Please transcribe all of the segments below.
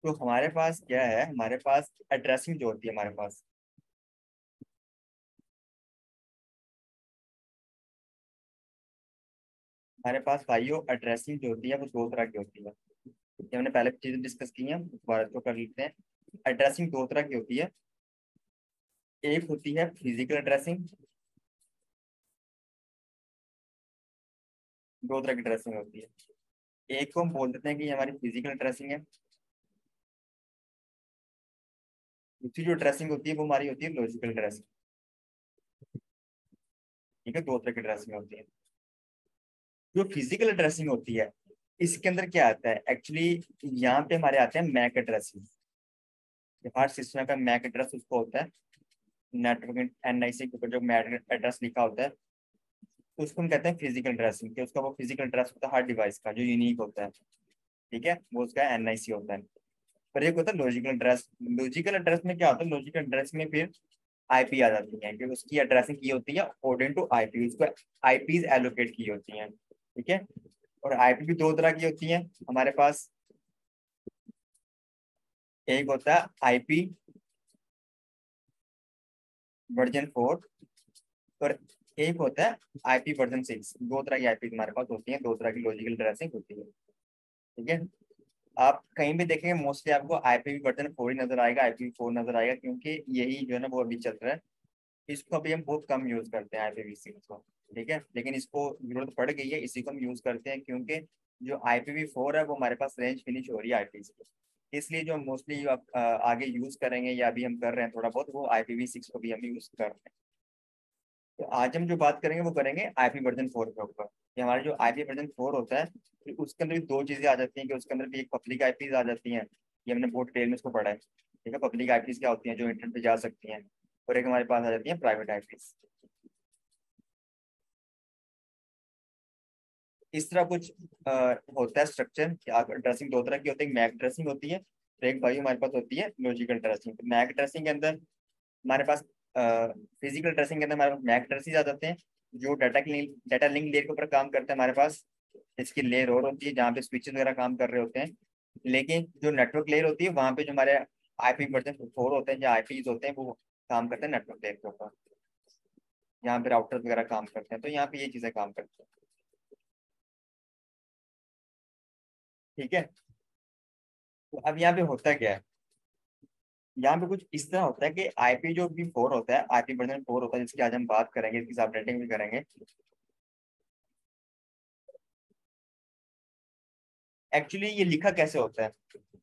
तो हमारे पास क्या है, हमारे पास एड्रेसिंग जो होती है हमारे पास भाइयों एड्रेसिंग जो होती है वो दो तरह की होती है। ये हमने पहले चीजें डिस्कस की हैं, दोबारा इसको कर लेते हैं। एड्रेसिंग दो तरह की होती है। एक होती है फिजिकल एड्रेसिंग। दो तरह की ड्रेसिंग होती है। एक को हम बोल देते हैं कि ये हमारी फिजिकल ड्रेसिंग है। दूसरी जो ड्रेसिंग होती है वो हमारी होती है लॉजिकल ड्रेसिंग। ठीक है, दो तरह की ड्रेसिंग होती है। जो फिजिकल ड्रेसिंग होती है इसके अंदर क्या आता है एक्चुअली, यहाँ पे हमारे आते हैं मैक एड्रेसिंग। हर सिस्टम का मैक एड्रेस उसको होता है, नेटवर्क एनआईसी के ऊपर जो मैक एड्रेस लिखा होता है उसको हम कहते हैं फिजिकल ड्रेसिंग, कि उसका वो फिजिकल ड्रेस होता है हर डिवाइस का जो यूनिक होता है। ठीक है, वो उसका एनआईसी होता है। पर एक होता है लॉजिकल एड्रेस। लॉजिकल एड्रेस में क्या होता है, लॉजिकल एड्रेस में फिर आईपी आ जाती है, कि उसकी एड्रेसिंग की होती है अकॉर्डिंग टू आईपी, उसको आईपीज एलोकेट की होती हैं। ठीक है, और आईपी भी दो तरह की होती हैं हमारे पास। एक होता है आईपी वर्जन 4, और एक होता है आईपी वर्जन 6। दो तरह की आईपी हमारे पास होती है, दो तरह की लॉजिकल एड्रेसिंग होती है। ठीक है, आप कहीं भी देखेंगे मोस्टली आपको आईपी वर्जन 4 ही नजर आएगा, आईपी 4 नजर आएगा, क्योंकि यही जो है ना वो अभी चल रहा है। इसको अभी हम बहुत कम यूज करते हैं IPv6 को। ठीक है, लेकिन इसको जरूरत पड़ गई है, इसी को हम यूज करते हैं, क्योंकि जो IPv4 है वो हमारे पास रेंज फिनिश हो रही है आईपी से। इसलिए जो मोस्टली आप आगे यूज करेंगे या अभी हम कर रहे हैं थोड़ा बहुत, वो IPv6 को भी हम यूज कर रहे हैं। तो आज हम जो बात करेंगे वो करेंगे IP वर्जन 4 के ऊपर, कि हमारे जो IP वर्जन 4 होता है फिर उसके अंदर भी दो चीजें आ जाती हैं, कि उसके अंदर भी एक पब्लिक आईपीज आ जाती हैं। ये हमने बहुत डिटेल में इसको पढ़ा है। ठीक है, पब्लिक आईपीज क्या होती हैं, जो इंटरनेट पे जा सकती हैं। और एक हमारे पास आ जाती है प्राइवेट आईपीज। इस तरह कुछ होता है स्ट्रक्चर। ड्रेसिंग दो तरह की होती है, मैक ड्रेसिंग होती है, तो एक भाई हमारे पास होती है लॉजिकल ड्रेसिंग। तो मैक ड्रेसिंग के अंदर हमारे पास फिजिकल ड्रेसिंग के अंदर हमारे पास मैक ड्रेसिंग आ जाते हैं, जो डाटा लिंक लेयर के ऊपर काम करते हैं हमारे पास। इसकी लेयर और होती है जहाँ पे स्विचेस वगैरह काम कर रहे होते हैं। लेकिन जो नेटवर्क लेयर होती है वहाँ पे जो हमारे IP वर्जन 4 होते हैं या आईपीज होते हैं वो काम करते हैं नेटवर्क लेयर के ऊपर, यहाँ पे राउटर वगैरह काम करते हैं, तो यहाँ पे ये चीजें काम करती हैं। ठीक है, तो अब यहाँ पे होता क्या है, यहाँ पे कुछ इस तरह होता है कि IP जो भी 4 होता है, IP वर्जन 4 होता है जिसकी आज हम बात करेंगे, इसकी अपडेटिंग भी करेंगे। एक्चुअली ये लिखा कैसे होता है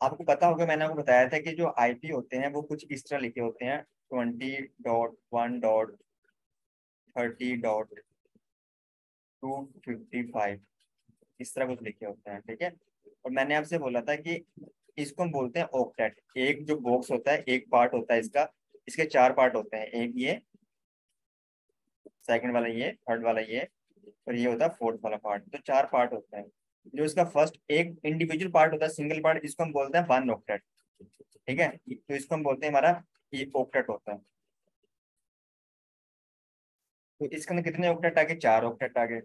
आपको पता होगा, मैंने आपको बताया था कि जो आईपी होते हैं वो कुछ इस तरह लिखे होते हैं, 20.1.30.255, इस तरह कुछ लिखे होते हैं। ठीक है, और मैंने आपसे बोला था कि इसको हम बोलते हैं ऑक्टेट। एक जो बॉक्स होता है, एक पार्ट होता है इसका, इसके चार पार्ट होते हैं, एक ये, सेकंड वाला ये, थर्ड वाला ये, और ये होता है फोर्थ वाला पार्ट। तो चार पार्ट होते हैं। जो इसका फर्स्ट एक इंडिविजुअल पार्ट होता है, सिंगल पार्ट, इसको हम बोलते हैं 1 ऑक्टेट। ठीक है, तो इसको हम बोलते हैं हमारा ये ऑक्टेट होता है। तो इसके अंदर कितने ऑक्टेट आ गए, 4 ऑक्टेट आ गए।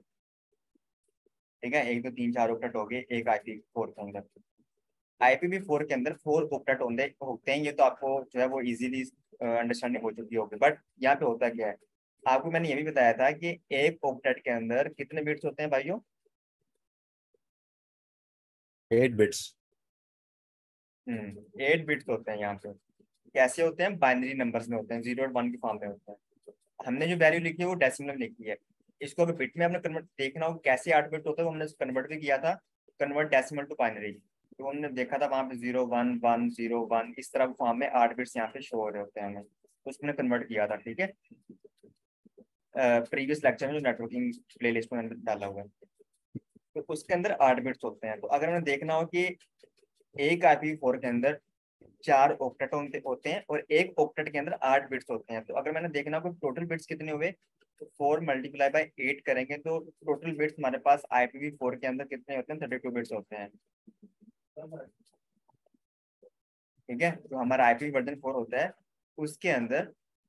ठीक है, एक दो तीन चार ऑक्टेट हो गए एक IP4 के अंदर। IPv4 के अंदर 4 ऑक्टेट होते हैं, ये तो आपको जो है वो इजीली अंडरस्टैंडिंग हो चुकी होगी। बट यहाँ पे होता क्या है, आपको मैंने ये भी बताया था कि एक ऑक्टेट के अंदर कितने बिट्स होते हैं भाइयों। 8 बिट्स। 8 बिट्स होते हैं यहाँ पे। कैसे होते हैं, बाइनरी नंबर्स में होते हैं, 0 और 1 की फॉर्म में होते हैं। हमने जो वैल्यू लिखी है वो डेसिमल में लिखी है। इसको अगर बिट में हमने कन्वर्ट देखना हो कैसे 8 बिट होता है, वो हमने कन्वर्ट भी किया था, कन्वर्ट डेसिमल टू बाइनरी। तो हमने देखा था वहां पे 0 1 1 0 1 इस तरह फॉर्म में 8 बिट्स यहाँ पे शो हो रहे होते हैं हमें, तो उसने कन्वर्ट किया था। ठीक है, प्रीवियस लेक्चर में जो नेटवर्किंग प्ले लिस्ट में मैंने डाला हुआ है, तो उसके अंदर 8 बिट्स होते हैं। तो अगर हमें देखना हो कि एक IPv4 के अंदर 4 ऑक्टेट होते हैं और एक ऑक्टेट के अंदर 8 बिट्स होते हैं, तो अगर मैंने देखना हो कि टोटल बिट्स कितने हुए, तो 4 × 8 करेंगे तो टोटल बिट्स हमारे पास IPv4 के अंदर कितने होते हैं, 32 बिट्स होते हैं। ठीक है, तो हमारा IP वर्जन 4 होता है उसके अंदर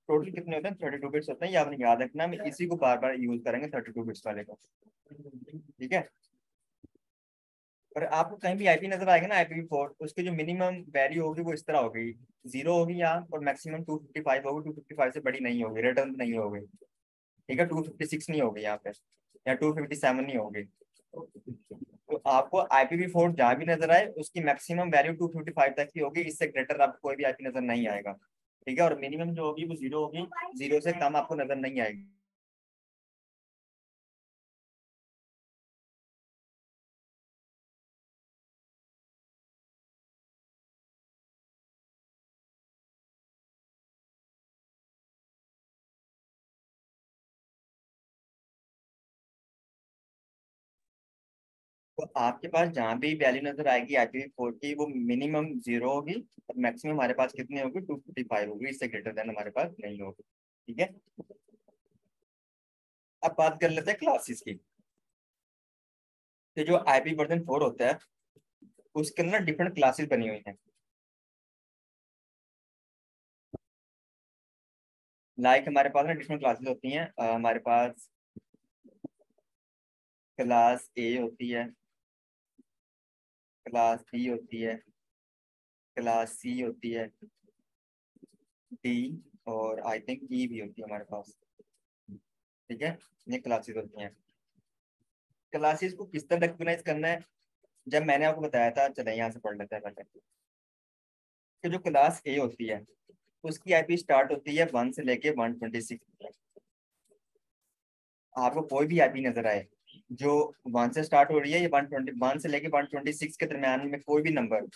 टोटल कितने होते हैं, 32 बिट्स होते हैं। ये आपने याद रखना, हम इसी को बार बार यूज करेंगे 32 बिट्स वाले को। ठीक है, और आपको कहीं भी आईपी नजर आएगा ना, IPv4, उसकी जो मिनिमम वैल्यू होगी वो इस तरह होगी, 0 होगी यहाँ, और मैक्सिमम 255 होगी, 255 से बड़ी नहीं होगी, रिटर्न नहीं होगी। ठीक है, 256 नहीं होगी यहाँ पे, या 257 नहीं होगी। तो आपको IPv4 जहाँ भी नजर आए उसकी मैक्सिमम वैल्यू 255 तक की होगी, इससे ग्रेटर आपको कोई भी आईपी नजर नहीं आएगा। ठीक है, और मिनिमम जो होगी वो 0 होगी, 0 से कम आपको नजर नहीं आएगी। तो आपके पास जहाँ भी वैल्यू नजर आएगी IPv4 की, वो मिनिमम 0 होगी, और मैक्सिमम हमारे पास कितनी होगी, 255 होगी, इससे ग्रेटर देन हमारे पास नहीं होगी। ठीक है, अब बात कर लेते हैं क्लासेस की। तो जो IP v4 होता है उसके अंदर डिफरेंट क्लासेस बनी हुई हैं। लाइक हमारे पास ना डिफरेंट क्लासेस होती हैं, हमारे पास क्लास ए होती है, क्लास बी होती है, क्लास सी होती है, डी, और आई थिंक ई भी होती है हमारे पास। ठीक है, ये क्लासेस होती हैं। क्लासेस को किस तरह रिकॉग्नाइज करना है, जब मैंने आपको बताया था, चले यहाँ से पढ़ लेते हैं पहले। कि जो क्लास ए होती है उसकी आईपी स्टार्ट होती है 1 से लेके 126। आपको कोई भी आईपी नजर आए जो 1 से स्टार्ट हो रही है, या 1 से लेके 126 के दरम्यान में कोई भी नंबर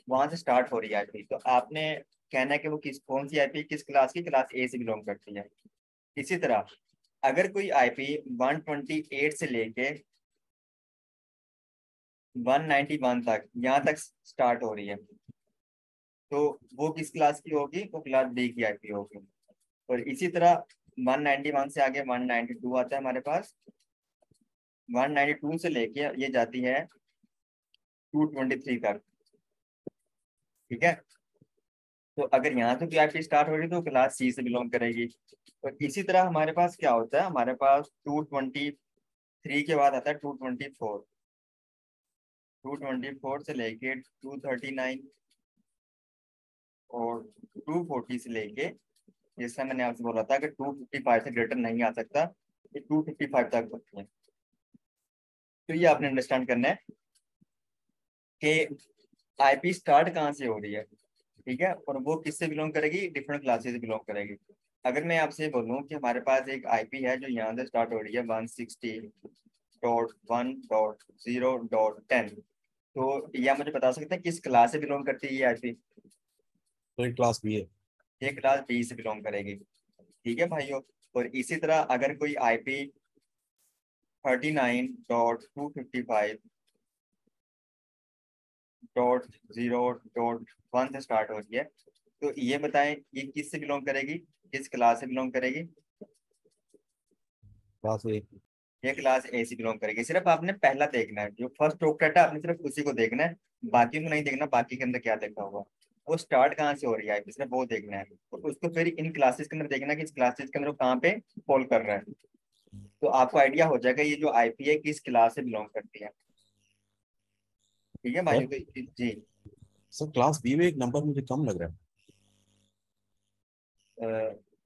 वहां से स्टार्ट हो रही है आईपी, तो आपने कहना है कि वो किस कौन सी आईपी किस क्लास की, क्लास ए से बिलोंग करती है। इसी तरह अगर कोई आईपी 128 से लेके 191 तक यहाँ तक स्टार्ट हो रही है, तो वो किस क्लास की होगी, वो क्लास बी की आईपी होगी। और इसी तरह 191 से आगे 192 आता है हमारे पास, 192 से लेके ये जाती है 223 तक। ठीक है, तो अगर यहाँ से कोई आईपी स्टार्ट हो रही है तो क्लास सी से बिलोंग करेगी। और इसी तरह हमारे पास क्या होता है, हमारे पास 223 के बाद आता है 224, 224 से लेके 239, और 240 से लेके, जैसा मैंने आपसे बोला था कि 255 से ग्रेटर नहीं आ सकता, ये 255 तक होती है। तो ये आपने अंडरस्टैंड करना है कि आईपी स्टार्ट कहाँ से हो रही है। ठीक है, और वो किससे बिलोंग करेगी, डिफरेंट क्लासेस से बिलोंग करेगी। अगर मैं आपसे बोलूँ कि हमारे पास एक आईपी है जो यहाँ से स्टार्ट हो रही है 160.1.0.10, तो ये आप मुझे बता सकते हैं किस क्लास से बिलोंग करती है ये आईपी। तो एक क्लास भी है। ये क्लास बी से बिलोंग करेगी। ठीक है भाइयों, और इसी तरह अगर कोई आईपी 39.255.0.1 से स्टार्ट हो रही है, तो ये बताएं ये किस से बिलोंग करेगी, किस क्लास से बिलोंग करेगी। क्लास ए। ये क्लास ए से बिलोंग करेगी। सिर्फ आपने पहला देखना है, जो फर्स्ट ऑक्टेट है आपने सिर्फ उसी को देखना है, बाकी को नहीं देखना, बाकी के अंदर क्या लिखा होगा, वो स्टार्ट कहाँ से हो रही है सिर्फ वो देखना है। और उसको फिर इन क्लासेस के अंदर देखना है कि इस क्लासेस के अंदर वो कहाँ पे फॉल कर रहा है, तो आपको आइडिया हो जाएगा ये जो आईपी है किस क्लास से बिलोंग करती है। ठीक है सर भाई, तो जी सर क्लास बी में एक नंबर मुझे कम लग रहा है।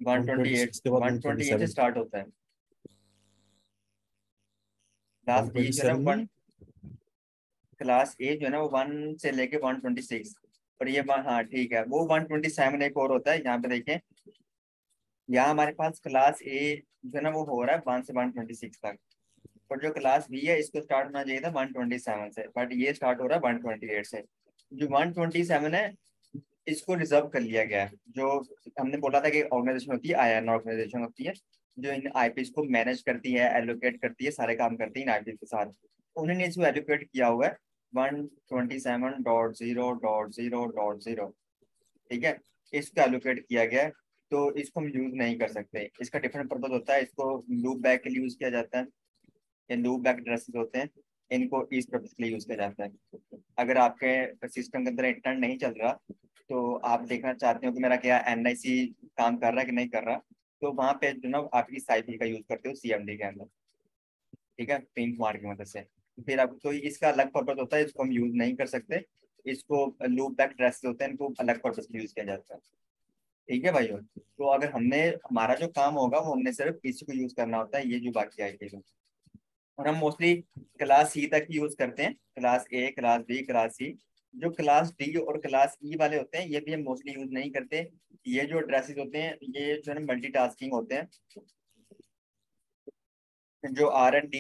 वन ट्वेंटी एट 126 के बाद 128 से 127। स्टार्ट होता है। क्लास बी जो है ना 127 नहीं वन, है। क्लास ए जो है ना वो 1 से लेके 126, और ये हाँ ठीक है, वो 127 एक और होता है। यहाँ पे देखें, यहाँ हमारे पास क्लास ए जो है ना वो हो रहा है 1 से 126 तक, और जो क्लास बी है इसको स्टार्ट होना चाहिए था 127 से, बट ये स्टार्ट हो रहा है 128 से। जो 127 है इसको रिजर्व कर लिया गया है। जो हमने बोला था कि ऑर्गेनाइजेशन होती है, आईएन ऑर्गेनाइजेशन होती है, जो इन आईपीस को मैनेज करती है, एलोकेट करती है, सारे काम करती है इन आईपीस के साथ। उन्होंने इसको एलोकेट किया हुआ है 127.0.0.0। ठीक है, इसको एलोकेट किया गया है, तो इसको हम यूज नहीं कर सकते। इसका डिफरेंट पर्पज होता है, इसको लूप बैक के लिए यूज किया जाता है, या लूप बैक एड्रेसेस होते हैं, इनको इस पर्पज के लिए यूज किया जाता है। अगर आपके सिस्टम के अंदर इंटरनेट नहीं चल रहा, तो आप देखना चाहते हो कि मेरा क्या एनआईसी काम कर रहा है कि नहीं कर रहा, तो वहां पे जो ना आप इस आईपी का यूज करते हो सीएमडी के अंदर। ठीक है, पिन मार की मदद से। फिर अब तो इसका अलग पर्पज होता है, इसको हम यूज नहीं कर सकते। इसको लूप बैक ड्रेस होते हैं, इनको अलग पर्पज के यूज किया जाता है। ठीक है भाइयों, तो अगर हमने हमारा जो काम होगा वो हमने सिर्फ इसी को यूज करना होता है, ये जो बाकी आई थी। और हम मोस्टली क्लास सी तक यूज करते हैं, class A, class B, class C. जो क्लास डी और क्लास ई वाले होते हैं ये भी हम मोस्टली यूज नहीं करते। ये जो ड्रेसेस होते हैं ये जो है ना मल्टीटास्किंग होते हैं। जो R&D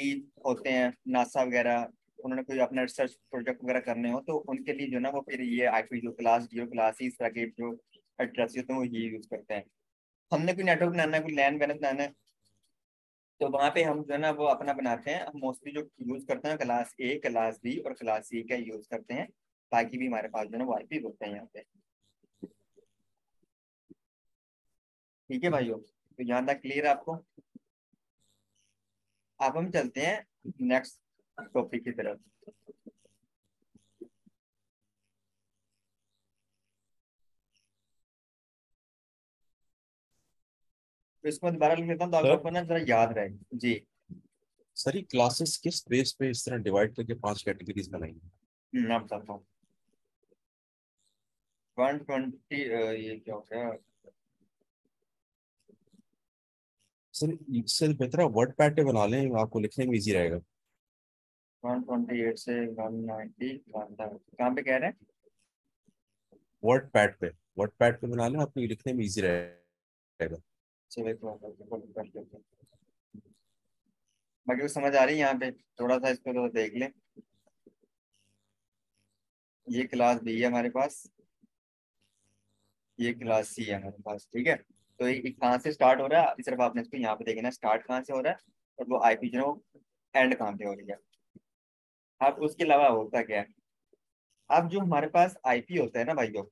होते हैं नासा वगैरह, उन्होंने कोई अपना रिसर्च प्रोजेक्ट वगैरह करने हो तो उनके लिए जो है ना वो फिर ये आईपी जो क्लास डी और क्लास सी इस तरह के जो ड्रेसेस होते हैं वो ये यूज करते हैं। हमने कोई नेटवर्क बनाना है, कोई लैन वैन बनाना है, तो वहां पे हम जो है ना वो अपना बनाते हैं। हम मोस्टली जो यूज करते हैं क्लास ए, क्लास बी और क्लास सी का यूज करते हैं, ताकि भी हमारे पास जो है ना वो आईपी होते हैं यहाँ पे। ठीक है भाइयों, तो यहाँ तक क्लियर है आपको? अब हम चलते हैं नेक्स्ट टॉपिक की तरफ। तो इसको दोबारा लिख लेता हूँ ताकि सर आपको ना जरा याद रहे। जी। सर ये क्लासेस किस बेस पे इस तरह डिवाइड करके 5 कैटेगरीज बनाई हैं? मैं बताता हूँ। 120 ये क्या हो गया? सर इससे बेहतर वर्ड पैड पे बना लें, आपको लिखने में इजी रहेगा। 128 से 190 कहाँ पे कह रहे हैं? वर्ड पैड पे, वर्ड पैड पे बना लें, आपको लिखने में इजी रहेगा। चलो एक बार कर लेते हैं। बाकी को समझ आ रही है यहाँ पे? थोड़ा सा इसको तो देख लें। ये क्लास बी है हमारे पास, ये क्लास सी है हमारे पास। ठीक है, तो ये कहाँ से स्टार्ट हो रहा है, सिर्फ आपने इसको यहाँ पे देखना है, स्टार्ट कहाँ से हो रहा है और वो आईपी जो है वो एंड कहाँ पे हो रही है। अब उसके अलावा होता क्या है, अब जो हमारे पास आईपी होता है ना भाइयों,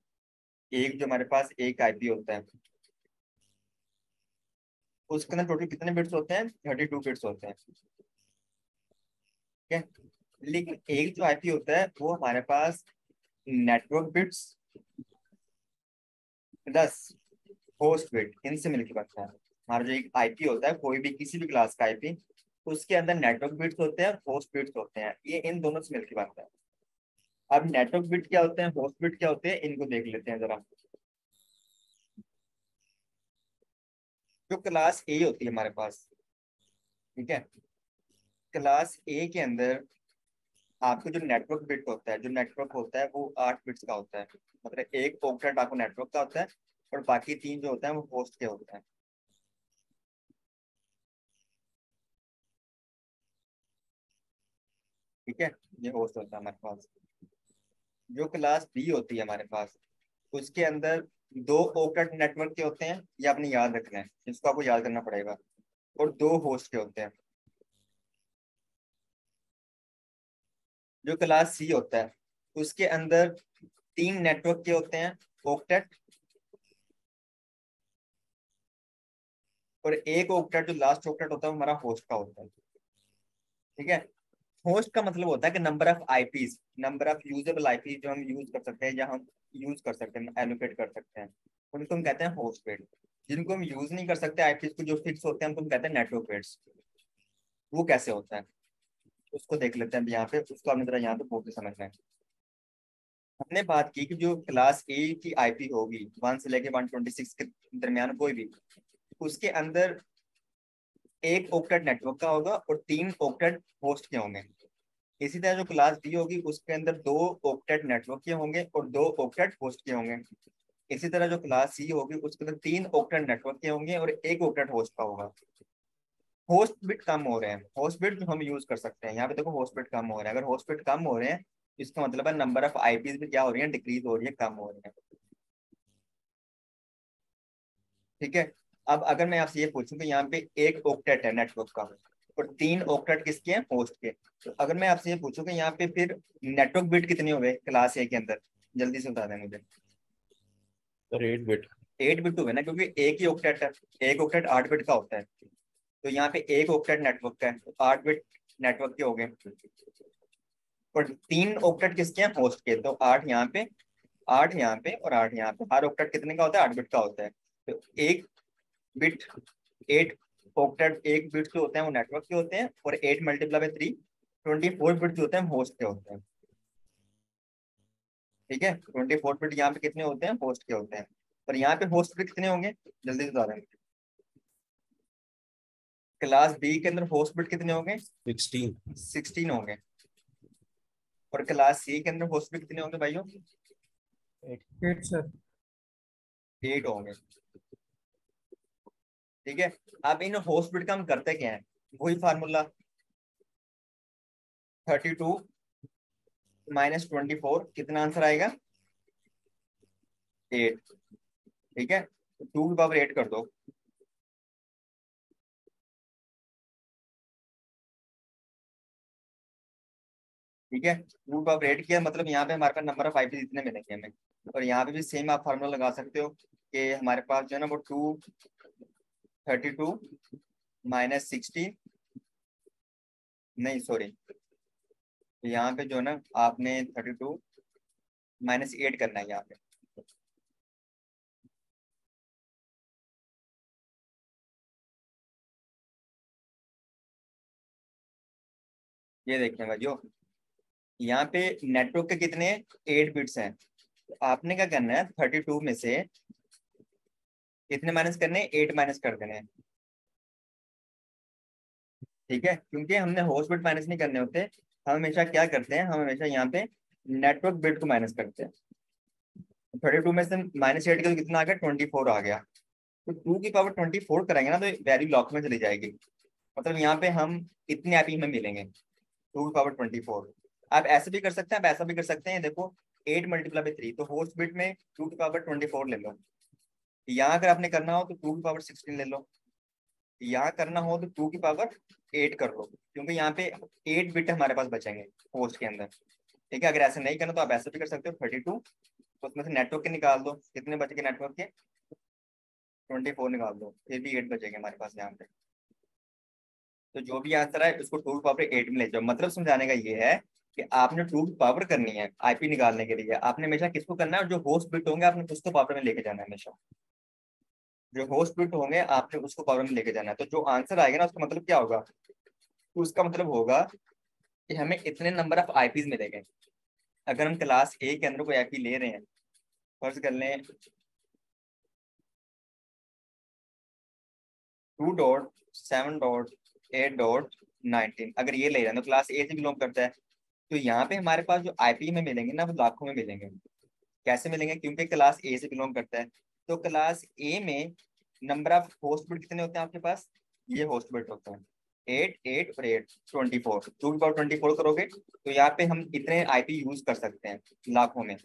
एक जो हमारे पास एक आईपी होता है उसके अंदर टोटल कितने बिट्स होते हैं? 32 बिट्स होते हैं। ठीक है, लेकिन एक जो आईपी होता है वो हमारे पास network bits plus host bit इनसे मिलकर बनता है। हमारा जो एक आईपी होता है कोई भी किसी भी क्लास का आईपी, उसके अंदर नेटवर्क बिट्स होते हैं और होस्ट बिट्स होते हैं, ये इन दोनों से मिलकर बनता है। अब नेटवर्क बिट क्या होते हैं, होस्ट बिट क्या होते हैं, इनको देख लेते हैं जरा। जो क्लास ए होती है हमारे पास, ठीक है, क्लास ए के अंदर आपको जो नेटवर्क बिट होता है, जो नेटवर्क होता है वो 8 बिट्स का होता है। मतलब एक ऑक्टेट आपको नेटवर्क का होता है और बाकी 3 जो होता है वो होस्ट के होते हैं। ठीक है, ये होस्ट होता है हमारे पास। जो क्लास बी होती है हमारे पास, उसके अंदर 2 ऑक्टेट नेटवर्क के होते हैं, ये आपने याद रखना है, इसको आपको याद करना पड़ेगा, और 2 होस्ट के होते हैं। जो क्लास सी होता है उसके अंदर 3 नेटवर्क के होते हैं, ऑक्टेट, और एक ऑक्टेट जो लास्ट ऑक्टेट होता है वो हमारा होस्ट का होता है। ठीक है, होस्ट का मतलब होता है कि number of IPs, number of usable IP जो हम यूज कर सकते हैं या हम यूज कर सकते हैं, एलोकेट कर सकते हैं, उनको हम कहते हैं होस्ट पेड। जिनको हम यूज नहीं कर सकते आईपीज को, जो फिक्स होते हैं, उनको हम कहते हैं नेटवर्क पेड्स। वो कैसे होता है उसको देख लेते हैं अभी यहाँ पे, उसको आपने जरा यहाँ पे बोल के समझना है। हमने बात की कि जो क्लास ए की आईपी होगी 1 से लेके 126 के दरमियान कोई भी, उसके अंदर एक ऑक्टेट नेटवर्क का होगा और 3 ऑक्टेट होस्ट के होंगे। इसी तरह जो क्लास बी होगी उसके अंदर 2 ऑक्टेट नेटवर्क के होंगे और 2 ऑक्टेट होस्ट के होंगे। इसी तरह जो क्लास सी होगी उसके अंदर 3 ऑक्टेट नेटवर्क के होंगे और एक ऑक्टेट होस्ट का होगा। होस्ट बिट कम हो रहे हैं, होस्ट बिट जो हम यूज कर सकते हैं, यहाँ पे देखो होस्ट बिट कम हो रहे हैं। अगर होस्ट बिट कम हो रहे हैं इसका मतलब है नंबर ऑफ आईपीज भी क्या हो रही है, डिक्रीज हो रही है, कम हो रही है। ठीक है, अब अगर मैं आपसे ये पूछूं कि यहाँ पे एक ऑक्टेट है नेटवर्क का और 3 ऑक्टेट किसके हैं, होस्ट के, तो अगर मैं आपसे ये पूछूं कि यहाँ पे फिर नेटवर्क बिट कितने हो गए क्लास ए के अंदर, जल्दी से बता दें मुझे। Sir 8 bit. 8 बिट हो गए ना, क्योंकि एक ही ऑक्टेट है, एक ऑक्टेट 8 बिट का होता है। तो यहाँ पे एक ऑक्टेट नेटवर्क का है तो 8 बिट नेटवर्क के हो गए, और 3 ऑक्टेट किसके हैं, होस्ट के, तो 8 यहाँ पे, 8 यहाँ पे और 8 यहाँ पे। हर ऑक्टेट कितने का होता है, 8 बिट का होता है। तो एक बिट, 8 ऑक्टेट, एक बिट जो होते हैं वो नेटवर्क के होते हैं, और 8 × 3 24 बिट जो होते हैं होस्ट के होते हैं। ठीक है, 24 बिट यहाँ पे कितने होते हैं, होस्ट के होते हैं। पर यहाँ पे होस्ट बिट कितने होंगे, जल्दी से बता दें। क्लास बी के अंदर होस्ट बिट कितने होंगे, 16। 16 होंगे। और क्लास सी के अंदर होस्ट बिट कितने होंगे भाइयों, 8 सर। 8 होंगे। ठीक है, अब इन होस्ट बिट का हम करते क्या है, वही फार्मूला, 32 माइनस 24 कितना आंसर आएगा, 8। ठीक है, तो 2 की पावर 8 कर दो। ठीक है, 2 की पावर 8 किया मतलब यहाँ पे हमारे पास नंबर ऑफ आईपी इतने मिलेंगे हमें। और यहाँ पे भी सेम आप फार्मूला लगा सकते हो कि हमारे पास जो है ना वो 232 - 16, नहीं सॉरी, यहाँ पे जो है ना आपने 32 - 8 करना है यहाँ पे। ये देखें भाइयों, यहाँ पे नेटवर्क के कितने 8 बिट्स हैं, तो आपने क्या करना है 32 में से कितने माइनस करने हैं, 8 माइनस कर देने हैं। ठीक है, क्योंकि हमने होस्ट बिट माइनस नहीं करने होते, हम हमेशा क्या करते हैं, हम हमेशा यहाँ पे नेटवर्क बिट को माइनस करते हैं। 32 में से -8 का तो कितना आ गया, 24 आ गया। तो 2 की पावर 24 करेंगे ना तो वैल्यू लॉक में चली जाएगी, मतलब यहाँ पे हम इतने आईपी में मिलेंगे 2 की पावर 24। आप ऐसे भी कर सकते हैं, आप ऐसा भी कर सकते हैं, देखो 8 × 3 तो होस्ट बिट में 2 की पावर 24 ले लो। यहाँ अगर आपने करना हो तो 2 की पावर 16 ले लो, यहाँ करना हो तो 2 की पावर 8 कर लो, क्योंकि यहाँ पे 8 बिट हमारे पास बचेंगे होस्ट के अंदर। ठीक है, अगर ऐसे नहीं करना तो आप ऐसे भी कर सकते हो, 32 उसमें से नेटवर्क के निकाल दो, कितने बचेंगे नेटवर्क के, 24 निकाल दो, फिर भी 8 बचेंगे हमारे पास यहाँ पे। तो जो भी आंसर है उसको 2 की पावर 8 में ले जाओ। मतलब समझाने का ये है कि आपने 2 की पावर करनी है आईपी निकालने के लिए, आपने हमेशा किसको करना है, जो होस्ट बिट होंगे आपने उसको पावर में लेके जाना है हमेशा, जो होस्ट बिट होंगे आपने उसको पावर में लेके जाना है। तो जो आंसर आएगा ना उसका मतलब क्या होगा, उसका मतलब होगा कि हमें इतने नंबर ऑफ आईपीज मिलेंगे। अगर हम क्लास ए के अंदर कोई आईपी ले रहे हैं, फर्ज कर लें 2.7.8.19, अगर ये ले रहे हैं तो क्लास ए से बिलोंग करता है। तो यहाँ पे हमारे पास जो आईपी में मिलेंगे ना वो लाखों में मिलेंगे। कैसे मिलेंगे, क्योंकि क्लास ए से बिलोंग करता है। तो क्लास ए में नंबर ऑफ होस्ट बिट कितने होते हैं आपके पास, ये होस्ट बिट होते हैं 8 8 और 8 24, 2 की पावर 24 करोगे तो यहाँ पे हम इतने आईपी यूज कर सकते हैं लाखों में।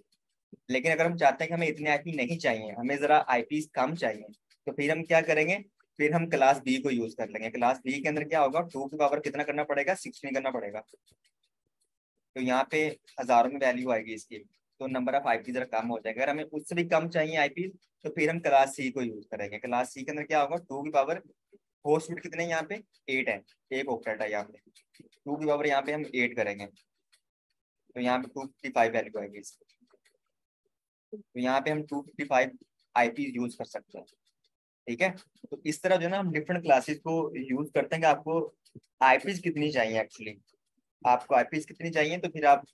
लेकिन अगर हम चाहते हैं कि हमें इतने आईपी नहीं चाहिए, हमें जरा आईपी कम चाहिए, तो फिर हम क्या करेंगे, फिर हम क्लास बी को यूज कर लेंगे। क्लास बी के अंदर क्या होगा, 2 की पावर कितना करना पड़ेगा, 16 करना पड़ेगा। तो यहाँ पे हजारों में वैल्यू आएगी इसकी, तो नंबर ऑफ आईपी जरा कम हो जाएगा। अगर हमें उससे भी कम चाहिए आईपी तो फिर हम क्लास सी को यूज करेंगे। क्लास सी के अंदर क्या होगा, 2 की पावर, होस्ट बिट कितने यहाँ पे 8 है, एक ऑक्टेट है यहाँ पे, 2 की पावर यहाँ पे हम 8 करेंगे तो यहाँ पे 255 वैल्यू आएगी इसकी। तो यहाँ पे हम 255 आईपी यूज कर सकते हैं। ठीक है, तो इस तरह जो है ना हम डिफरेंट क्लासेस को यूज करते हैं कि आपको आईपीज कितनी चाहिए, एक्चुअली आपको आईपीज कितनी चाहिए, तो फिर आप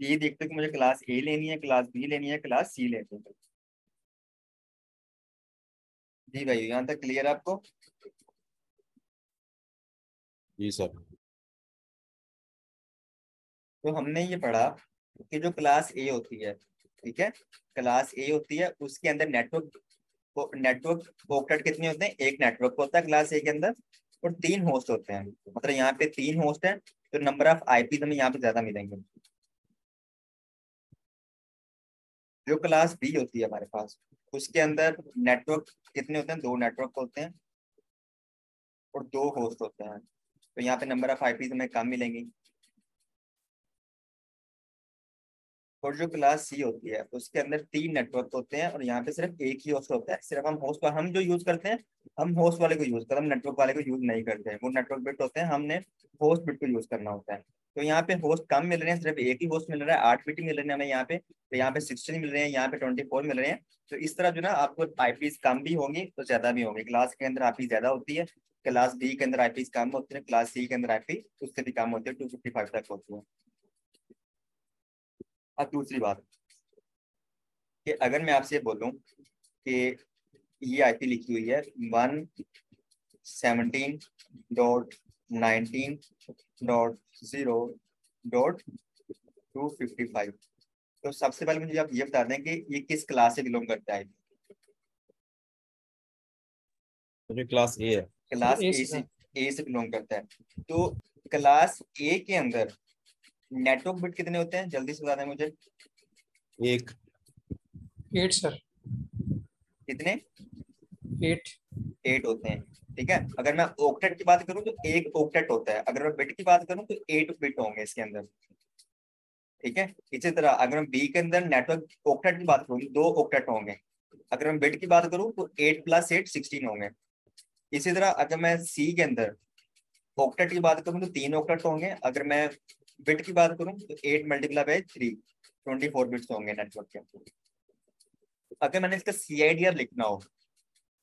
ये देखते हो कि मुझे क्लास ए लेनी है, क्लास बी लेनी है, क्लास सी लेनी है। जी भाई, यहाँ तक क्लियर है आपको। जी सर। तो हमने ये पढ़ा कि जो क्लास ए होती है, ठीक है, क्लास ए होती है उसके अंदर नेटवर्क ऑक्टेट कितने होते हैं, एक नेटवर्क होता है क्लास ए के अंदर, और 3 होस्ट होते हैं। मतलब यहाँ पे 3 होस्ट है तो नंबर ऑफ आईपी हमें यहाँ पे ज्यादा मिलेंगे। जो क्लास बी होती है हमारे पास, उसके अंदर नेटवर्क कितने होते हैं, 2 नेटवर्क होते हैं और 2 होस्ट होते हैं, तो यहाँ पे नंबर ऑफ आईपी हमें कम मिलेंगी। और जो क्लास सी होती है उसके अंदर 3 नेटवर्क होते हैं और यहाँ पे सिर्फ एक ही होस्ट होता है। सिर्फ हम जो यूज करते हैं, हम होस्ट वाले को यूज करते हैं, हम नेटवर्क वाले को यूज नहीं करते हैं। वो नेटवर्क बिट होते हैं, हमने होस्ट बिट को यूज करना होता है। तो यहाँ पे होस्ट कम मिल रहे हैं, सिर्फ एक ही होस्ट मिल रहा है, 8 बिट ही मिल रहे हैं हमें यहाँ पे। तो यहाँ पे 16 मिल रहे हैं, यहाँ पे 24 मिल रहे हैं। तो इस तरह जो ना आपको आईपी कम भी होंगी तो ज्यादा भी होंगी। क्लास के अंदर आईपी ज्यादा होती है, क्लास बी के अंदर आईपी कम होते हैं, क्लास सी के अंदर आईपी उससे भी कम होते हैं, 255 तक होती है। अब दूसरी बात कि अगर मैं आपसे बोलूं कि ये आईपी लिखी हुई है 117.19.0.255, तो सबसे पहले मुझे आप ये बता दें कि ये किस क्लास से बिलोंग करता है। मुझे क्लास ए है। क्लास ए ए से से सर। ए से बिलोंग करता है। तो क्लास ए के अंदर नेटवर्क बिट कितने होते हैं, जल्दी से बता दें मुझे। एक 8 सर। कितने? 8। 8 होते हैं। ठीक है, अगर मैं ऑक्टेट की बात करूं तो एक ऑक्टेट होता है, अगर मैं बिट की बात करूं तो 8 बिट होंगे इसके अंदर। ठीक है, इसी तरह अगर मैं बी के अंदर नेटवर्क ऑक्टेट की बात करूं 2 ऑक्टेट होंगे, अगर मैं बिट की बात करूं तो 8 + 8 16 होंगे। इसी तरह अगर मैं सी के अंदर ऑक्टेट की बात करूं तो 3 ऑक्टेट होंगे, अगर मैं बिट की बात करूं तो 8 × 3 24 बिट्स होंगे नेटवर्क के। अगर मैंने इसका CIDR लिखना हो,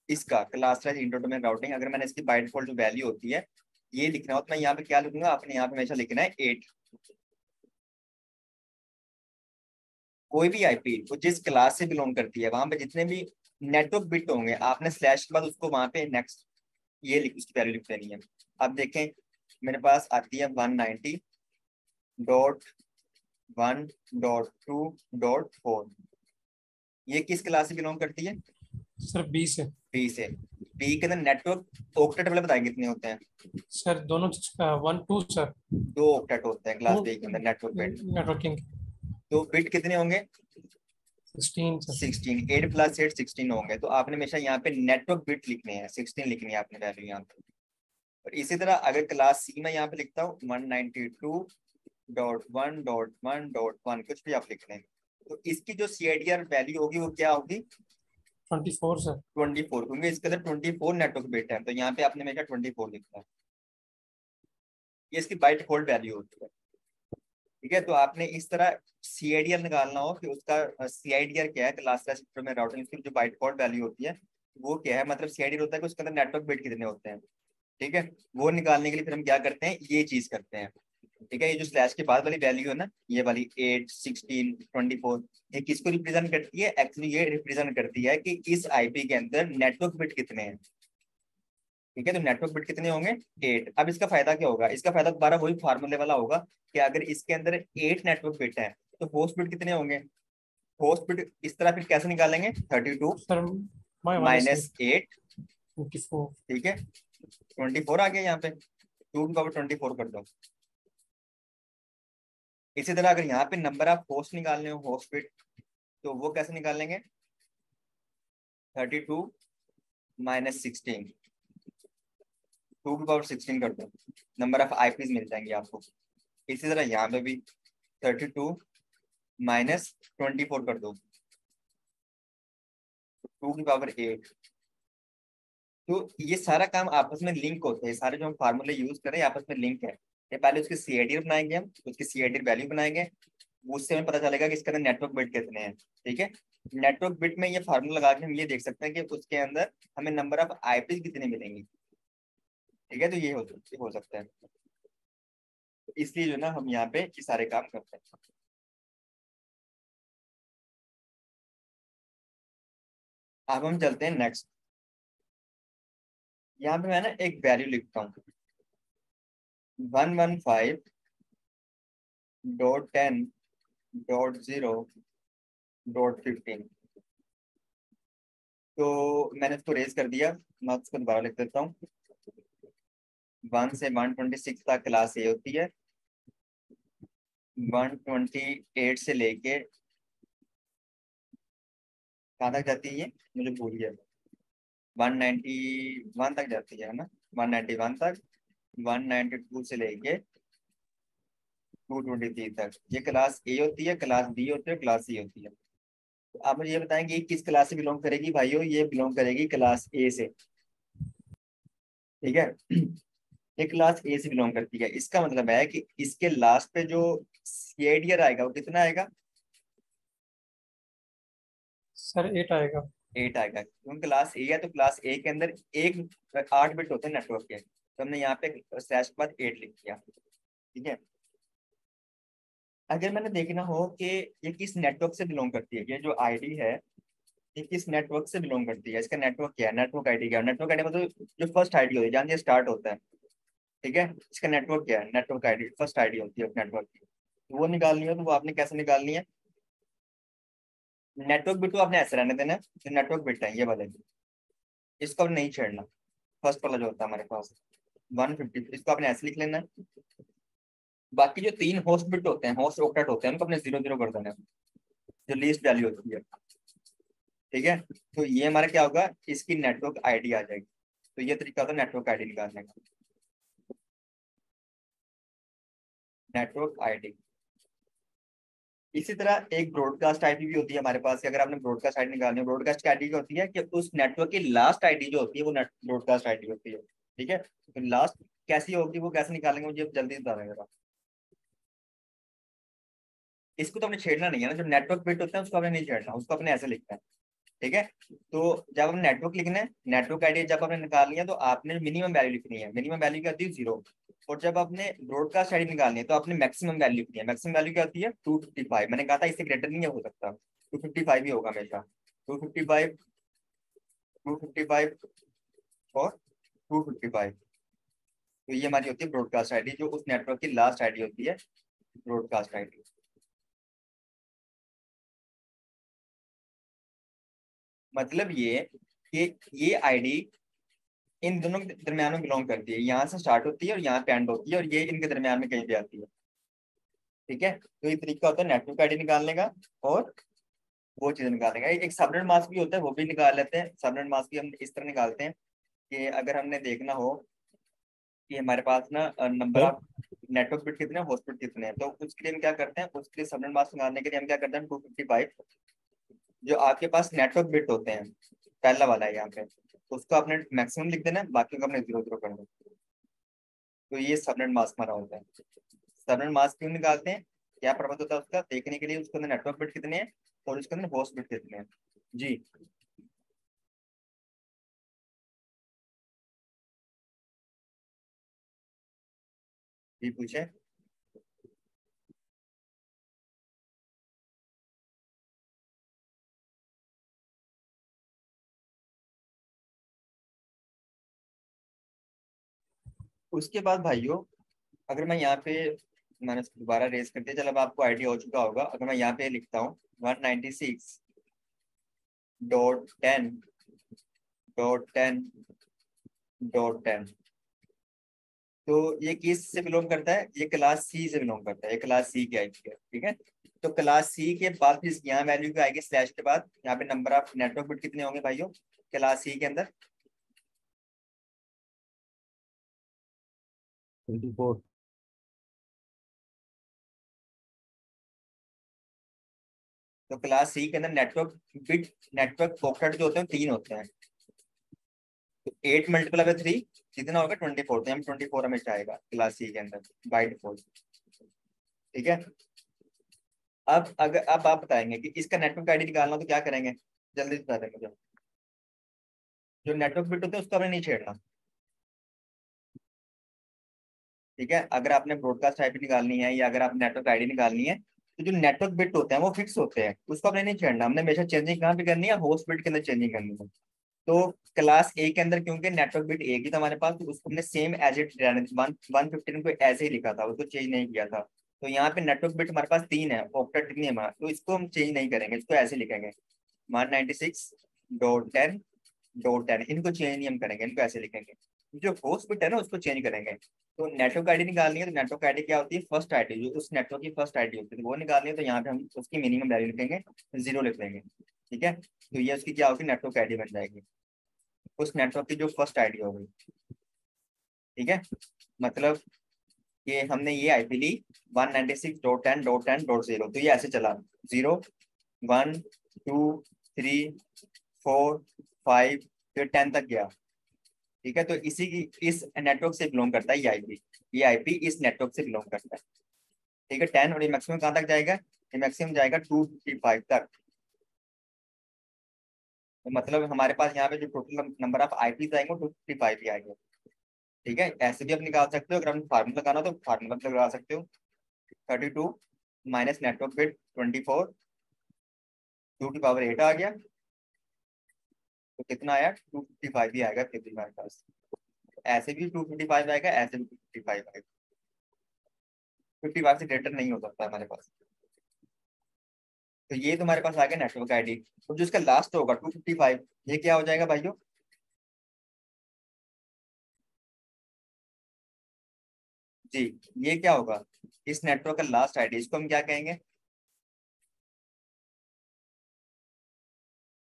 इसका क्लास इंटर राउटिंग, अगर मैंने इसकी बाय डिफॉल्ट जो वैल्यू होती है ये लिखना हो तो मैं यहाँ पे क्या लिखूंगा, आपने यहाँ पे हमेशा लिखना है 8। कोई भी आईपी वो जिस क्लास से बिलोंग करती है वहां पे जितने भी नेटवर्क बिट होंगे आपने स्लैश के बाद उसको वहां पे नेक्स्ट ये लिख उसकी वैल्यू लिख देनी है। अब देखें मेरे पास आती है 190.1.2.4, ये किस क्लास से बिलोंग करती है? सर बी से। बी से। बी के अंदर नेटवर्क ऑक्टेट वाले बताएंगे कितने होते हैं? सर दोनों 1 2 सर। 2 ऑक्टेट होते हैं क्लास बी के अंदर नेटवर्क बिट। नेटवर्किंग तो बिट कितने होंगे? 16 सर। 16। 8 + 8 16 होंगे, तो आपने हमेशा यहाँ पे नेटवर्क बिट लिखने हैं, 16 लिखनी है आपने वैल्यू यहाँ पे। और इसी तरह अगर क्लास सी में यहाँ पे लिखता हूँ 192.1.1.1 कुछ भी आप लिख लें, तो इसकी जो CIDR वैल्यू होगी वो क्या होगी? 24 सर। 24, क्योंकि इसके अंदर 24 नेटवर्क बिट है, तो यहाँ पे आपने हमेशा 24 लिखना है। ये इसकी बाय डिफॉल्ट वैल्यू होती है। ठीक है, तो आपने इस तरह CIDR निकालना हो कि उसका CIDR क्या है, क्लास में राउटिंग, इसकी जो बाय डिफॉल्ट वैल्यू होती है वो क्या है, मतलब CIDR होता है कि उसके अंदर नेटवर्क बिट कितने होते हैं। ठीक है, वो निकालने के लिए फिर हम क्या करते हैं, ये चीज करते हैं। ठीक है, ये जो स्लैश के बाद वाली वैल्यू है ना, ये वाली 8 16 24, ये किसको रिप्रेजेंट करती है? एक्चुअली ये रिप्रेजेंट करती है कि इस आईपी के अंदर नेटवर्क बिट कितने हैं। ठीक है, तो नेटवर्क बिट कितने होंगे? 8। अब इसका फायदा क्या होगा? इसका फायदा दोबारा वही फार्मूले वाला होगा कि अगर इसके अंदर 8 नेटवर्क बिट है तो होस्ट बिट कितने होंगे? होस्ट बिट इस तरह फिर कैसे निकालेंगे, 32 सर माइनस 8। 24। ठीक है, 24 आ गया यहाँ पे, 2 × 24 कर दो। इसी तरह अगर यहाँ पे नंबर ऑफ होस्ट निकालने हो, होस्ट बिट, तो वो कैसे निकालेंगे? 32 माइनस 16, 2 × 16 कर दो, नंबर ऑफ आईपीज मिल जाएंगे आपको। इसी तरह यहाँ पे भी 32 माइनस 24 कर दो, 2 × 8। तो ये सारा काम आपस में लिंक होते हैं, सारे जो हम फार्मूले यूज करें आपस में लिंक है। ये पहले उसकी CIDR बनाएंगे, हम उसकी CIDR वैल्यू बनाएंगे, उससे हमें पता चलेगा कि इसके अंदर नेटवर्क बिट कितने हैं। ठीक है, नेटवर्क बिट में ये फार्मूला लगा के हम ये देख सकते हैं कि उसके अंदर हमें नंबर ऑफ आईपी कितने मिलेंगे। ठीक है, तो ये हो सकता है, तो इसलिए जो ना हम यहाँ पे ये सारे काम करते हैं। अब हम चलते हैं नेक्स्ट। यहाँ पे मैं ना एक वैल्यू लिखता हूँ 115.10.0.15। तो मैंने इसको रेज कर दिया, मैं उसको दोबारा लिख देता हूँ। 1 से 126 तक क्लास ए होती है, 128 से लेके कहाँ तक जाती है ये मुझे भूल गया, 191 तक जाती है ना, 191 तक, 192 से लेके 223 तक ये क्लास ए होती है, क्लास बी होती है, क्लास सी होती है। तो आप मुझे ये बताएंगे किस क्लास से बिलोंग करेगी भाइयों? ये बिलोंग करेगी क्लास ए से। ठीक है, ये क्लास ए से बिलोंग करती है, इसका मतलब है कि इसके लास्ट पे जो CIDR आएगा वो कितना आएगा? सर 8 आएगा। 8 आएगा, क्योंकि क्लास ए है तो क्लास ए के अंदर एक 8 बिट होते हैं नेटवर्क के, तो हमने यहाँ पे स्लैश के बाद 8 लिख दिया। ठीक है, अगर मैंने देखना हो कि ये किस नेटवर्क से बिलोंग करती है, ये जो आईडी है ये किस नेटवर्क से बिलोंग करती है, इसका नेटवर्क क्या है, नेटवर्क आईडी क्या है, नेटवर्क आईडी मतलब जो फर्स्ट आईडी होती है जहाँ से स्टार्ट होता है। ठीक है, इसका नेटवर्क क्या है, नेटवर्क आईडी फर्स्ट आईडी होती है नेटवर्क की, तो वो निकालनी है, तो वो आपने कैसे निकालनी है। नेटवर्क बिट को आपने ऐसे रहने देना है, जो नेटवर्क बिट है ये वाले, इसको आपने नहीं छेड़ना, फर्स्ट वाला जो होता है हमारे पास 150, इसको आपने ऐसे लिख लेना है। बाकी जो 3 होस्ट बिट होते हैं, होस्ट ऑक्टेट होते हैं, उनको अपने 0 0 कर देना है, जो लीस्ट वैल्यू होती है। ठीक है, तो ये हमारा क्या होगा, इसकी नेटवर्क आईडी आ जाएगी। तो ये तरीका होता है नेटवर्क आईडी निकालने का, नेटवर्क आईडी। इसी तरह एक ब्रॉडकास्ट आईडी भी होती है हमारे पास, कि अगर आपने ब्रॉडकास्ट आईडी निकालनी है, ब्रॉडकास्ट आईडी क्या होती है कि उस नेटवर्क की लास्ट आईडी जो होती है वो ब्रॉडकास्ट आईडी होती है। ठीक है, तो लास्ट कैसी होगी, वो कैसे निकालेंगे मुझे जल्दी बता दें जरा। इसको तो हमने छेड़ना नहीं है ना, जो नेटवर्क बिट होता है उसको आपने नहीं छेड़ना, उसको अपने ऐसे लिखना है। ठीक है, तो जब हम नेटवर्क लिखना है, नेटवर्क आईडी जब आपने निकालनी है तो आपने मिनिमम वैल्यू लिखनी है, मिनिमम वैल्यू क्या होती है 0। और जब आपने ब्रॉडकास्ट आईडी निकालनी है तो आपने मैक्सिमम वैल्यू लिखनी है, मैक्सिमम वैल्यू क्या होती है 255। मैंने कहा था इससे ग्रेटर नहीं हो सकता, 255 ही होगा हमेशा, 255, 255 और 255। तो ये हमारी होती है ब्रॉडकास्ट आईडी, जो उस नेटवर्क की लास्ट आईडी होती है ब्रॉडकास्ट आईडी। मतलब ये कि ये आईडी इन दोनों के दरम्यान में बिलोंग करती है, यहाँ से स्टार्ट होती है और यहाँ पे एंड होती है, और ये इनके दरम्यान में कहीं भी आती है। ठीक है, तो ये तरीका होता है नेटवर्क आईडी निकालने का, और वो चीज निकालने का। एक सबनेट मास्क भी होता है, वो भी निकाल लेते हैं। सबनेट मास्क भी हम इस तरह निकालते हैं कि अगर हमने देखना हो कि हमारे पास ना number sir of network bit कितने हैं, होस्ट बिट कितने हैं, तो उसके लिए हम क्या करते हैं, उसके लिए सबनेट मास्क निकालने के लिए हम क्या करते हैं 255, जो आपके पास नेटवर्क बिट होते हैं, पहला वाला है यहाँ पे, उसको आपने मैक्सिमम लिख देना है, बाकी को आपने 0 0 कर देना। तो ये सबनेट मास्क हमारा होता है। सबनेट मास्क क्यों निकालते हैं, क्या पर्पज होता है उसका, देखने के लिए उसके अंदर नेटवर्क बिट कितने हैं और उसके अंदर होस्ट बिट कितने हैं। जी, जी पूछे। उसके बाद भाइयों, अगर मैं यहाँ पे, मैंने इसको दोबारा रेज कर दिया, चलो अब आपको आइडिया हो चुका होगा। अगर मैं यहाँ पे लिखता हूँ 196.10.10.10, तो ये किस से बिलोंग करता है, ये क्लास सी से बिलोंग करता है, ये क्लास सी की आईपी है। ठीक है, तो क्लास सी के बाद फिर यहाँ वैल्यू क्या आएगी, स्लैश के बाद यहाँ पे नंबर ऑफ नेटवर्क बिट कितने होंगे भाइयों क्लास सी के अंदर, 24। तो क्लास सी के अंदर नेटवर्क बिट, नेटवर्क ऑक्टेट जो होते हैं 3 होते हैं, तो 8 मल्टीपल बाय 3 कितना होगा 24, तो हम 24 हमेशा आएगा क्लास सी के अंदर बाय डिफॉल्ट। ठीक है, अब आप बताएंगे कि इसका नेटवर्क आईडी निकालना, तो क्या करेंगे, जल्दी से बता दें मुझे। जो नेटवर्क बिट होते हैं उसको हमें नहीं छेड़ना। ठीक है, अगर आपने ब्रॉडकास्ट आईपी निकालनी है या अगर आप नेटवर्क आईडी निकालनी है, तो जो नेटवर्क बिट होते हैं वो फिक्स होते हैं, उसको आपने नहीं छेड़ना। हमने हमेशा चेंजिंग कहाँ पे करनी है, होस्ट बिट के अंदर चेंजिंग करनी है। तो क्लास ए के अंदर क्योंकि नेटवर्क बिट एक ही था हमारे पास, तो उसको हमने सेम एज इट 115 को ऐसे ही लिखा था, उसको चेंज नहीं किया था। तो यहाँ पे नेटवर्क बिट हमारे पास 3 है, ऑक्टेट नहीं है हमारा, तो इसको हम चेंज नहीं करेंगे, इसको ऐसे लिखेंगे 196.10.10, इनको चेंज नहीं हम करेंगे, इनको ऐसे लिखेंगे। जो होस्ट बिट है ना उसको चेंज करेंगे। तो नेटवर्क आईडी निकालनी है, तो नेटवर्क आईडी क्या होती है, फर्स्ट आईडी, जो उस नेटवर्क की फर्स्ट आईडी होती है, तो वो निकालनी है, तो यहाँ पे हम उसकी मिनिमम वैल्यू लिखेंगे, 0 लिख देंगे। ठीक है, तो ये उसकी क्या होगी, नेटवर्क आईडी बन जाएगी, उस नेटवर्क की जो फर्स्ट आईडी होगी। ठीक है, मतलब कि हमने ये आईपी ली 196.10.10.0, तो ये ऐसे चला 0 1 2 3 4 5 फिर 10 तक गया। ठीक है, तो इसी की इस नेटवर्क से बिलोंग करता है ये आईपी इस नेटवर्क से बिलोंग करता है। ठीक है, 10, और ये मैक्सिमम कहाँ तक जाएगा, ये मैक्सिमम जाएगा 255 तक। तो मतलब हमारे पास यहाँ पे जो टोटल नंबर ऑफ आईपी आएंगे वो 255 ही आएंगे। ठीक है, ऐसे भी आप निकाल सकते हो, अगर आपने फार्मूला लगाना हो तो फार्मूला भी लगा सकते हो। 32 माइनस नेटवर्क बिट 24, 2 की पावर 8 आ गया, तो कितना आया 255 ही आएगा फिर भी हमारे पास। ऐसे भी 255 आएगा, ऐसे भी 255 आएगा, 55 से ग्रेटर नहीं हो सकता हमारे पास। तो ये तुम्हारे पास आ गया नेटवर्क आईडी। तो जो इसका लास्ट होगा 255, ये क्या हो जाएगा भाइयों? जी, ये क्या होगा? इस नेटवर्क का लास्ट आईडी, इसको हम क्या कहेंगे?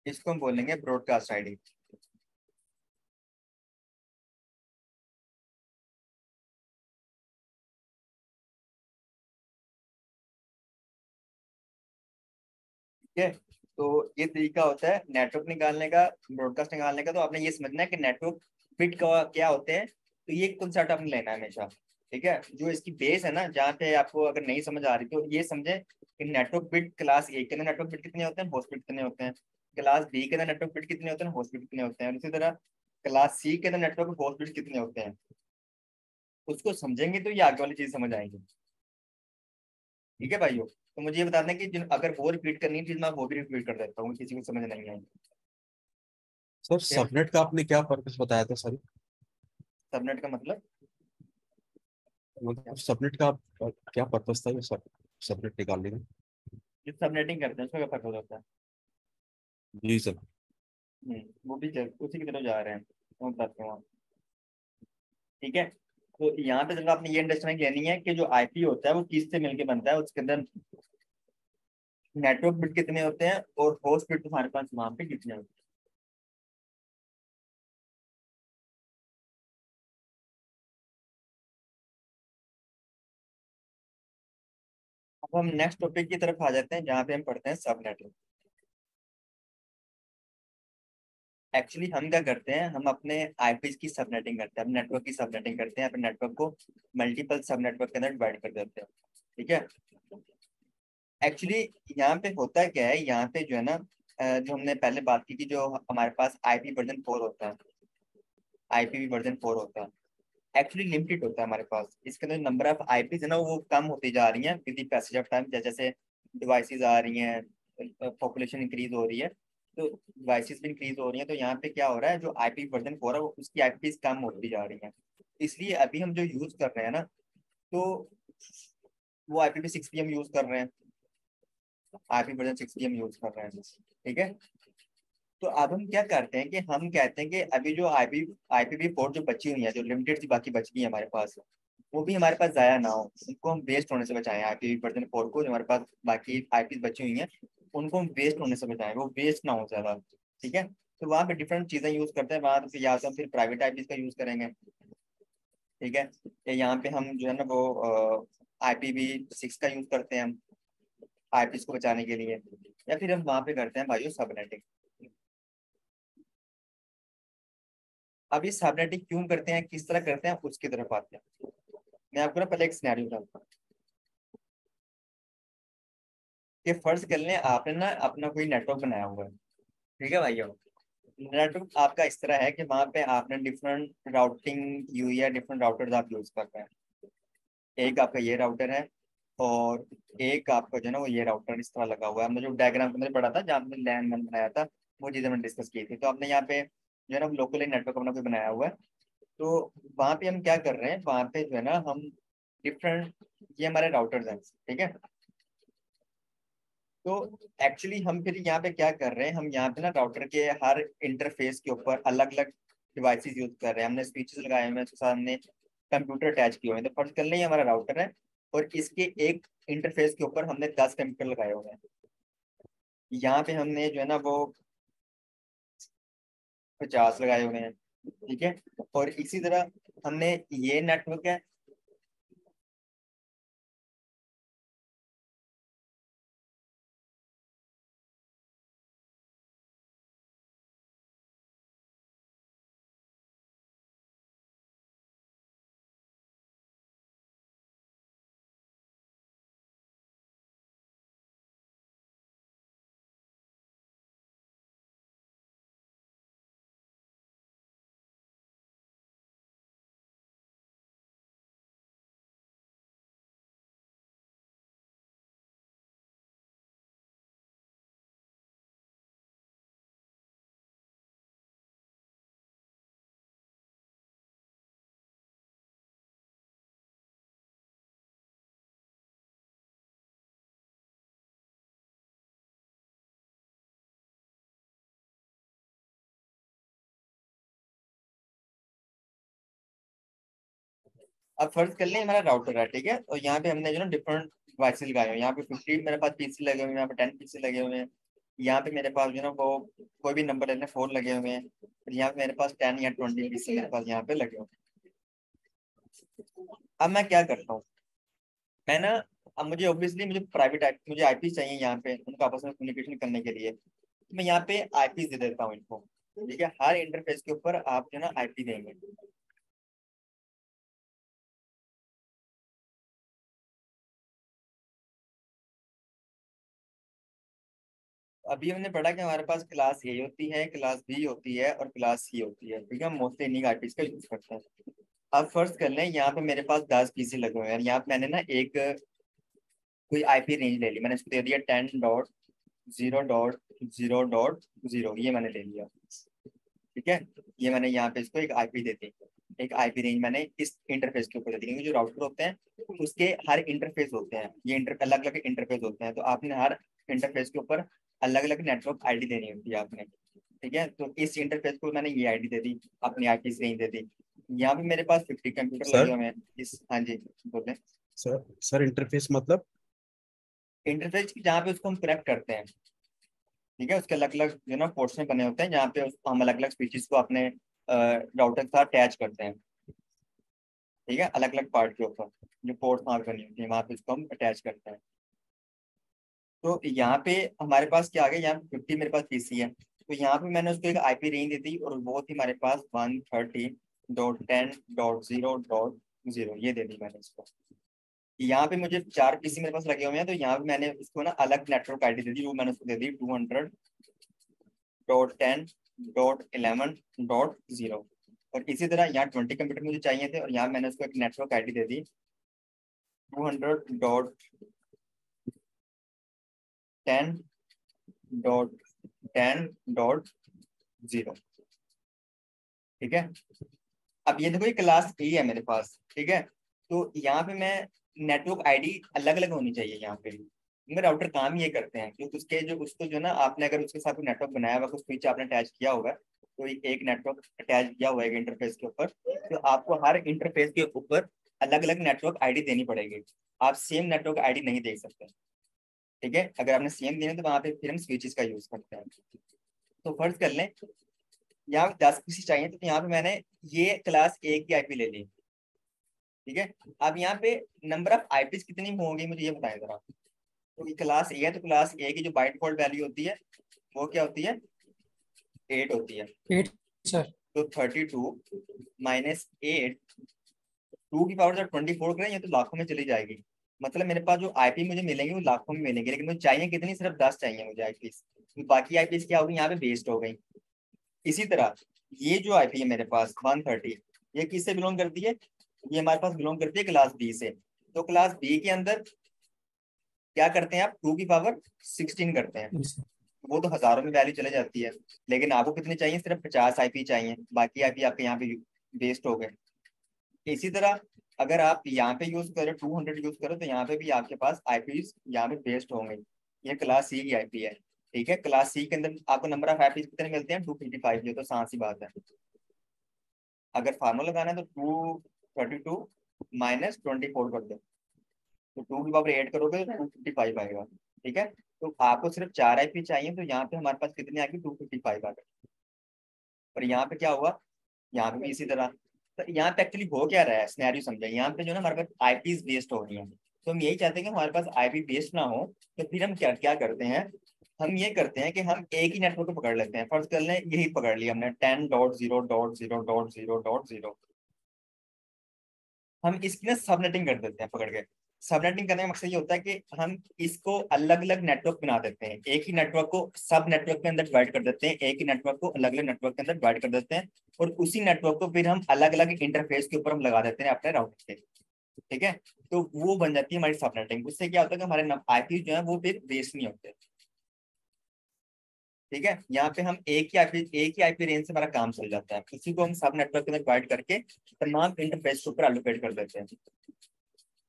इसको हम बोलेंगे ब्रॉडकास्ट आईडी। ठीक है, तो ये तरीका होता है नेटवर्क निकालने का, ब्रॉडकास्ट निकालने का। तो आपने ये समझना है कि नेटवर्क बिट का क्या होते हैं। तो ये कंसेप्ट आपने लेना है हमेशा। ठीक है, जो इसकी बेस है ना, जहाँ पे आपको अगर नहीं समझ आ रही तो ये समझे कि नेटवर्क बिट क्लास ए के अंदर नेटवर्क बिट कितने होते हैं, होस्ट बिट कितने होते हैं, क्लास बी के अंदर नेटवर्क बिट कितने होते हैं, होस्ट बिट कितने होते हैं, और इसी तरह क्लास सी के अंदर नेटवर्क होस्ट बिट कितने होते हैं। उसको समझेंगे तो ये आगे वाली चीज समझ आएंगी। ठीक है भाइयों, तो मुझे ये बता दें कि जिन अगर वो रिपीट करनी है चीज, मैं वो भी रिपीट कर देता हूँ, किसी को समझ नहीं आएगी। सर सबनेट का आपने क्या पर्पस बताया था सर? सबनेट का मतलब? मतलब सबनेट का क्या पर्पस था ये सबनेट निकालने का? जो सबनेटिंग करते हैं उसका क्या फर्क होता है? जी सर। वो भी उसी की तरफ जा रहे हैं, तो बताते हैं वहाँ। ठीक है, तो यहाँ पे जब आपने ये अंडरस्टैंडिंग लेनी है कि जो आईपी होता है वो किस से मिलके बनता है, उसके अंदर नेटवर्क बिट कितने होते हैं और होस्ट बिट तुम्हारे पास वहाँ पे कितने होते हैं। अब हम नेक्स्ट टॉपिक की तरफ आ जाते हैं, जहाँ पे हम पढ़ते हैं सब नेटवर्क। एक्चुअली हम क्या करते हैं, हम अपने आईपी की सबनेटिंग करते हैं, हम नेटवर्क की सबनेटिंग करते हैं, अपने नेटवर्क को मल्टीपल सब नेटवर्क के अंदर डिवाइड कर देते हैं। ठीक है, एक्चुअली यहाँ पे होता क्या है, यहाँ पे जो है ना, जो हमने पहले बात की कि जो हमारे पास IP वर्जन 4 होता है, IPv वर्जन 4 होता है, एक्चुअली लिमिटेड होता है हमारे पास। इसके अंदर नंबर ऑफ आईपी है ना, वो कम होती जा रही है with the passage of time. जैसे जैसे डिवाइसेस आ रही हैं, पॉपुलेशन इंक्रीज हो रही है, तो डिवाइसेस भी इंक्रीज हो रही हैं। तो यहाँ पे क्या हो रहा है, जो IP वर्जन 4 है वो उसकी आईपी कम होती जा रही है। इसलिए अभी हम जो यूज कर रहे हैं ना, तो वो IPv6 भी हम यूज कर रहे हैं, IP वर्जन 6 भी हम यूज कर रहे हैं। ठीक है, तो अब हम क्या करते हैं कि हम कहते हैं कि अभी जो IPv4 जो बची हुई है, जो लिमिटेड सी बाकी बच गई है हमारे पास, वो भी हमारे पास जाया ना हो, उनको हम वेस्ट होने से बचाएं। IPv4 को, जो हमारे पास बाकी आईपी बची हुई हैं, उनको हम वेस्ट होने से बचाएं, वो वेस्ट ना हो ज्यादा। ठीक है, तो वहाँ पे डिफरेंट चीजें यूज करते हैं, वहाँ पे या तो हम फिर प्राइवेट आईपी का यूज करेंगे। ठीक है, यहाँ पे हम जो है ना वो IPv6 का यूज करते हैं हम आईपी को बचाने के लिए, या फिर हम वहाँ पे करते हैं भाइयों सबनेटिंग। अब ये सबनेटिंग क्यों करते हैं, किस तरह करते हैं, उसकी तरफ आते हैं। मैं आपको ना पहले एक सिनेरियो बताता हूँ कि फर्ज कर लें आपने ना अपना कोई नेटवर्क बनाया हुआ है। ठीक है भाइयों, नेटवर्क आपका इस तरह है कि वहाँ पे आपने डिफरेंट राउटिंग की हुई है, डिफरेंट राउटर्स आप यूज कर रहे हैं। एक आपका ये राउटर है, और एक आपका जो है ना वो ये राउटर इस तरह लगा हुआ है। हमने जो डायग्राम मैंने पढ़ा था, जहाँ हमने लैन मैन बनाया था, वो चीज़ें हमने डिस्कस की थी। तो आपने यहाँ पे जो है ना लोकल नेटवर्क अपना कोई बनाया हुआ है। तो वहाँ पे हम क्या कर रहे हैं, वहाँ पे जो है ना हम डिफरेंट, ये हमारे राउटर्स हैं। ठीक है, तो एक्चुअली हम फिर यहाँ पे क्या कर रहे हैं, हम यहाँ पे ना राउटर के हर इंटरफेस के ऊपर अलग अलग डिवाइसेस यूज कर रहे हैं। हमने स्विचेस लगाए हुए हैं, उसके साथ हमने कंप्यूटर अटैच किए हुए हैं। तो फर्ज कर लें ये हमारा राउटर है, और इसके एक इंटरफेस के ऊपर हमने 10 कंप्यूटर लगाए हुए हैं। यहाँ पे हमने जो है ना वो 50 लगाए हुए हैं। ठीक है, और इसी तरह हमने ये नेटवर्क है, अब फर्ज कर लें हमारा राउटर है, ठीक है, और यहाँ पे हमने जो ना डिफरेंट डिवाइसेस लगाए हुए हैं। यहाँ पे 50 मेरे पास पीसी लगे हुए हैं, यहाँ पे 10 पीसी लगे हुए हैं, यहाँ पे मेरे पास जो ना वो कोई भी नंबर लेने 4 लगे हुए हैं, और यहाँ पे मेरे पास 10 या 20 पीसी मेरे पास यहाँ पे लगे हुए हैं। अब मैं क्या करता हूँ, मैं ना, अब मुझे ऑब्वियसली मुझे प्राइवेट मुझे आईपी चाहिए यहाँ पे उनका आपस में कम्युनिकेशन करने के लिए, तो मैं यहाँ पे आईपी दे देता हूँ इनको, ठीक है। हर इंटरफेस के ऊपर आप जो ना आईपी देंगे। अभी हमने पढ़ा कि हमारे पास क्लास ए होती है, क्लास बी होती है और क्लास सी होती है, ठीक है। हम मोस्टली इन्हीं आईपी का यूज करते हैं। अब फर्स्ट कर लें यहाँ पे मेरे पास 10 पीसी लगे हुए हैं, यहाँ पे मैंने ना एक कोई आईपी रेंज ले ली, मैंने इसको दे दिया 10.0.0.0, ये मैंने ले लिया, ठीक है। ये मैंने यहाँ पे इसको एक आईपी दे दी, एक आईपी रेंज मैंने इस इंटरफेस के ऊपर दे दी, क्योंकि जो राउटर होते हैं उसके हर इंटरफेस होते हैं, ये अलग अलग इंटरफेस होते हैं, तो आपने हर इंटरफेस के ऊपर अलग अलग नेटवर्क आईडी देनी होती है आपने, ठीक है। तो इस इंटरफेस को मैंने ये आईडी दे दी, अपनी आईपी रेंज दे दी। यहाँ पे मेरे पास 50 कंप्यूटर लगे सर हुए हैं इस, हाँ जी बोले। सर इंटरफेस मतलब? इंटरफेस जहाँ पे उसको हम कनेक्ट करते हैं, ठीक है, उसके अलग अलग जो ना पोर्शन बने होते हैं, जहाँ पे हम अलग अलग स्पीचेस को अपने राउटर के साथ अटैच करते हैं, ठीक है, अलग अलग पार्ट के ऊपर जो पोर्ट वहाँ पे बनी होती है, वहाँ पे इसको हम अटैच करते हैं। तो यहाँ पे हमारे पास क्या आ गया, यहाँ पे 50 मेरे पास पीसी है, तो यहाँ पे मैंने उसको एक आईपी रेंज दी थी, और वो थी हमारे पास 130.10.0.0, ये दे दी मैंने इसको। यहाँ पे मुझे 4 पीसी मेरे पास लगे हुए हैं, तो यहाँ पे मैंने इसको ना अलग नेटवर्क आईडी दे दी, वो मैंने उसको दे दी 200.10.11.0। और इसी तरह यहाँ 20 कंप्यूटर मुझे चाहिए थे, और यहाँ मैंने उसको एक नेटवर्क आईडी दे दी 200.10.10.0, ठीक है। अब ये देखो ये क्लास ए है मेरे पास, ठीक है, तो यहाँ पे मैं नेटवर्क आईडी अलग अलग होनी चाहिए यहाँ पे, मेरे राउटर काम ये करते हैं कि उसके जो उसको जो ना आपने अगर उसके साथ नेटवर्क बनाया हुआ, कुछ स्विच आपने अटैच किया होगा, तो एक नेटवर्क अटैच किया हुआ है इंटरफेस के ऊपर, तो आपको हर इंटरफेस के ऊपर अलग अलग नेटवर्क आईडी देनी पड़ेगी, आप सेम नेटवर्क आईडी नहीं दे सकते, ठीक है। अगर आपने सेम देने तो वहां पे फिर हम स्विचेस का यूज करते हैं। तो फर्ज कर लें यहाँ पे 10 पीसी चाहिए, तो यहाँ पे मैंने ये क्लास ए की आईपी ले ली, ठीक है। अब यहाँ पे नंबर ऑफ आईपीज कितनी होंगी मुझे ये बताएं जरा। तो ये क्लास ए है, तो क्लास ए की जो बाइट फॉल्ट वैल्यू होती है वो क्या होती है, 8 होती है। 8 सर। तो 32 माइनस 8, 2 की पावर जब 24 करें ये तो लाखों में चली जाएगी, मतलब मेरे पास जो आईपी मुझे मिलेंगे वो लाखों में मिलेंगे, लेकिन मुझे चाहिए कितनी, सिर्फ 10 चाहिए मुझे आईपीज, तो बाकी आईपीज क्या होगी यहाँ पे वेस्ट हो गई। इसी तरह ये जो आईपी है मेरे पास 130, ये किससे बिलोंग करती है, ये हमारे पास बिलोंग करती है क्लास बी से। तो क्लास बी के अंदर क्या करते हैं आप, 2 की पावर 16 करते हैं, जी सर। वो तो हजारों में वैल्यू चले जाती है, लेकिन आपको कितनी चाहिए, सिर्फ 50 आईपी चाहिए, बाकी आईपी आपके यहाँ पे वेस्ट हो गए। इसी तरह अगर आप यहाँ पे यूज करो 200 यूज करो, तो यहाँ पे भी आपके पास आईपी यहाँ पे वेस्ट होंगे। ये क्लास सी की आईपी है, ठीक है। क्लास सी के अंदर आपको नंबर ऑफ आईपी कितने मिलते हैं, 255, ये तो सांस ही बात है। अगर फार्मूला लगाना है तो 232 माइनस 24 कर दो, तो 2 की पावर 8 करोगे तो 255 आएगा, ठीक है। तो आपको सिर्फ 4 आईपी चाहिए, तो यहाँ पे हमारे पास कितनी आ गई, 255 आ गई। और यहाँ पे क्या हुआ, यहाँ पे भी इसी तरह। तो यहाँ पे एक्चुअली हो क्या रहा है, सिनेरियो समझे, यहाँ पे जो ना हमारे पास आईपीज वेस्ट हो रही है, तो हम यही चाहते हैं कि हमारे पास आईपी वेस्ट ना हो, तो फिर हम क्या क्या करते हैं, हम ये करते हैं कि हम एक ही नेटवर्क को पकड़ लेते हैं। फर्स्ट कर लें यही पकड़ लिया हमने 10.0.0.0.0, हम इसकी ना सबनेटिंग कर देते हैं पकड़ के। सबनेटिंग करने का मकसद ये होता है कि हम इसको अलग अलग नेटवर्क बना देते हैं, एक ही नेटवर्क को सब नेटवर्क के अंदर डिवाइड कर देते हैं, एक ही नेटवर्क को अलग अलग नेटवर्क के अंदर डिवाइड कर देते हैं, और उसी नेटवर्क को फिर हम अलग अलग इंटरफेस के ऊपर हम लगा देते हैं अपने राउटर के, ठीक है। तो वो बन जाती है हमारी सबनेटिंग। उससे क्या होता है कि हमारे आईपी जो है वो फिर वेस्ट नहीं होते, ठीक है। यहाँ पे हम एक ही आईपी रेंज से हमारा काम चल जाता है, किसी को हम सब नेटवर्क के अंदर डिवाइड करके तमाम इंटरफेस के ऊपर एलोकेट कर देते हैं।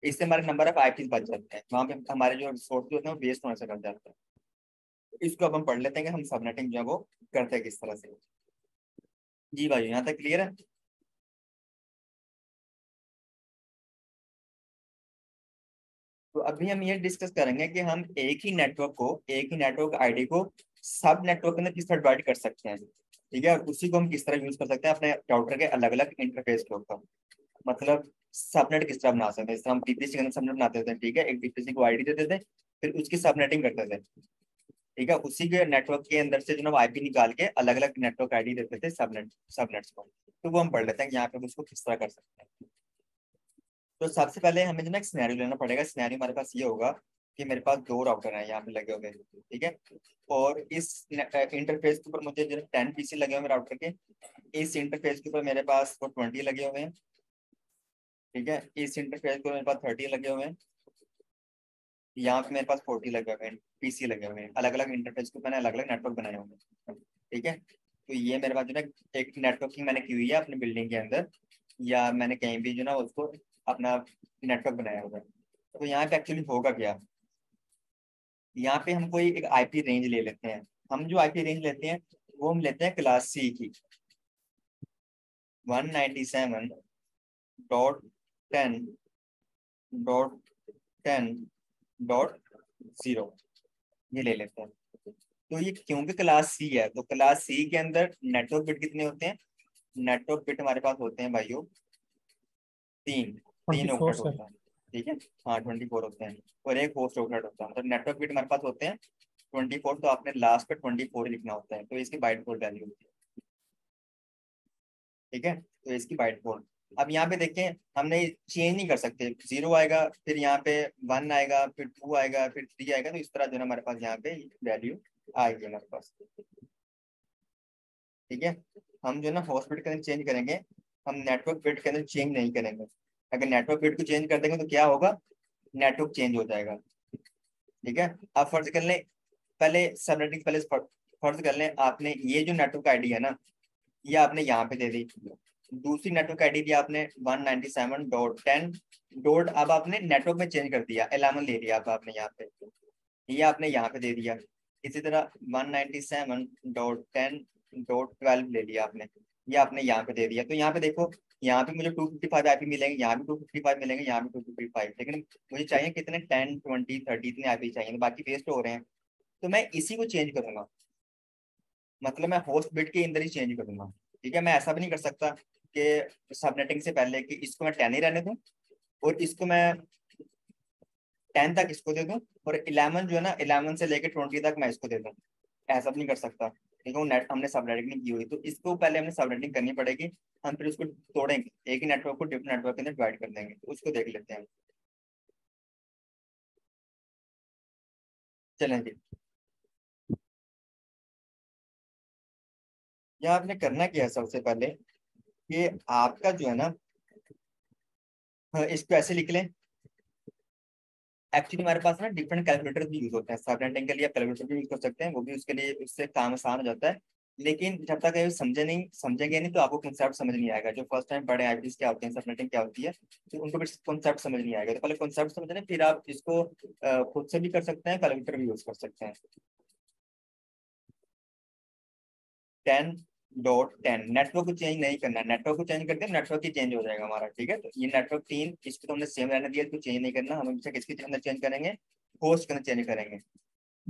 इससे हमारे नंबर ऑफ आईपी बच जाते हैं, वहाँ पे हमारे जो रिसोर्स होते हैं वो वेस्ट होने से बच जाते हैं। इसको अब हम पढ़ लेते हैं कि हम सबनेटिंग जो है वो करते हैं किस तरह से। जी भाई यहाँ तक क्लियर है। तो अभी हम ये डिस्कस करेंगे कि हम एक ही नेटवर्क आईडी को सब नेटवर्क के अंदर किस तरह डिवाइड कर सकते हैं, ठीक है, और उसी को हम किस तरह यूज कर सकते हैं अपने राउटर के अलग अलग इंटरफेस के ऊपर। मतलब सबनेट किस तरह बना सकते हैं, इस तरह हम बीपीसी के अंदर सबनेट बनाते थे, ठीक है, एक बीपीसी को आईडी देते थे, फिर उसकी सबनेटिंग करते थे, ठीक है, उसी के नेटवर्क के अंदर से जो ना आईपी निकाल के अलग अलग नेटवर्क आईडी देते थे सबनेट्स को। तो वो हम पढ़ लेते हैं कि यहाँ पे हम उसको किस तरह कर सकते हैं। तो सबसे पहले हमें जो ना एक सिनेरियो लेना पड़ेगा। सिनेरियो हमारे पास ये होगा कि मेरे पास दो राउटर हैं यहाँ पे लगे हुए, ठीक है, और इस इंटरफेस के ऊपर मुझे जो 10 पीसी लगे हुए राउटर के, इस इंटरफेस के ऊपर मेरे पास वो 20 लगे हुए हैं, ठीक है, इस इंटरफेस के ऊपर मेरे पास 30 लगे हुए हैं, यहाँ पे मेरे पास 40 लगे हुए हैं, पीसी लगे हुए हैं, अलग अलग इंटरफेस के ऊपर मैंने अलग अलग नेटवर्क बनाए हुए हैं, ठीक है। तो ये मेरे पास जो ना एक नेटवर्किंग मैंने की हुई है अपनी बिल्डिंग के अंदर, या मैंने कहीं भी जो ना उसको अपना नेटवर्क बनाया हुआ है। तो यहाँ पे एक्चुअली होगा क्या, यहाँ पे हम कोई एक आईपी रेंज ले लेते हैं। हम जो आईपी रेंज लेते हैं वो हम लेते हैं क्लास सी की 197.10.10.0 ये ले लेते हैं। तो ये क्योंकि क्लास सी है, तो क्लास सी के अंदर नेटवर्क बिट कितने होते हैं, नेटवर्क बिट हमारे पास होते हैं भाइयों तीन, तीन 24 ऑक्टेट सर। होता है, ठीक है, हाँ 24 होते हैं, और एक होस्ट ऑक्टेट होता है, मतलब नेटवर्क बिट हमारे पास होते हैं 24, तो आपने लास्ट पे 24 लिखना होता है, तो इसकी बाइट कोड वैल्यू होती है, ठीक है, तो इसकी बाइट कोड। अब यहाँ पे देखें हमने चेंज नहीं कर सकते, 0 आएगा, फिर यहाँ पे 1 आएगा, फिर 2 आएगा, फिर 3 आएगा, तो इस तरह जो है हमारे पास यहाँ पे वैल्यू आएगी हमारे पास, ठीक है। हम जो है ना होस्ट बिट के अंदर चेंज करेंगे, हम नेटवर्क बिट के अंदर चेंज नहीं करेंगे। अगर नेटवर्क बिट को चेंज कर देंगे तो क्या होगा, नेटवर्क चेंज हो जाएगा, ठीक है। आप फर्ज कर लें, पहले सबनेटिंग पहले फर्ज कर लें आपने ये जो नेटवर्क आईडी है ना, ये आपने यहाँ पे दे दी, दूसरी नेटवर्क आईडी दी आपने 197.10. अब आपने नेटवर्क में चेंज कर दिया, 11 ले लिया अब आपने यहाँ पे, ये आपने यहाँ पे दे दिया। इसी तरह 197.10.12 ले लिया आपने, ये आपने यहाँ पे दे दिया। तो यहाँ पे देखो, यहाँ पे मुझे 255 आईपी मिलेंगे, यहाँ भी 255 मिलेंगे, यहाँ भी 255, लेकिन मुझे चाहिए कितने 10 20 30 इतने आईपी चाहिए, तो बाकी वेस्ट हो रहे हैं। तो मैं इसी को चेंज करूंगा, मतलब मैं होस्ट बिट के अंदर ही चेंज करूंगा, ठीक है। मैं ऐसा भी नहीं कर सकता कि सबनेटिंग से पहले कि इसको मैं 10 ही रहने दूं और इसको मैं 10 तक इसको दे दूं, और 11 जो है ना 11 से लेकर 20 तक मैं इसको दे दूं, ऐसा भी नहीं कर सकता, ठीक है। वो नेट हमने सबनेटिंग की हुई, तो इसको पहले हमने सबनेटिंग करनी पड़ेगी। हम फिर उसको तोड़ेंगे, एक ही नेटवर्क को डिफरेंट नेटवर्क के अंदर डिवाइड कर देंगे, तो उसको देख लेते हैं। चलें जी, यहाँ आपने करना क्या है सबसे पहले कि आपका जो है ना, इसको ऐसे लिख लें। एक्चुअली हमारे पास ना डिफरेंट कैलकुलेटर भी यूज होते हैं, सबनेटिंग के लिए आप कैलकुलेटर भी यूज कर सकते हैं, वो भी उसके लिए उससे काम आसान हो जाता है। लेकिन जब तक ये समझेंगे नहीं तो आपको कंसेप्ट समझ नहीं आएगा। जो फर्स्ट टाइम पढ़े आईपीस क्या होते हैं, सबनेटिंग क्या होती है, तो उनको भी कंसेप्ट समझ नहीं आएगा। तो पहले कंसेप्ट समझ लें, फिर आप इसको खुद से भी कर सकते हैं, कैलकुलेटर भी यूज कर सकते हैं। 10.10 नेटवर्क को चेंज नहीं करना, नेटवर्क को चेंज करते हैं नेटवर्क ही चेंज हो जाएगा हमारा, ठीक है। तो ये नेटवर्क 3 इसको तो हमने सेम रहने दिया, इसको चेंज नहीं करना, हम हमेशा किसके अंदर चेंज करेंगे, होस्ट के अंदर चेंज करेंगे।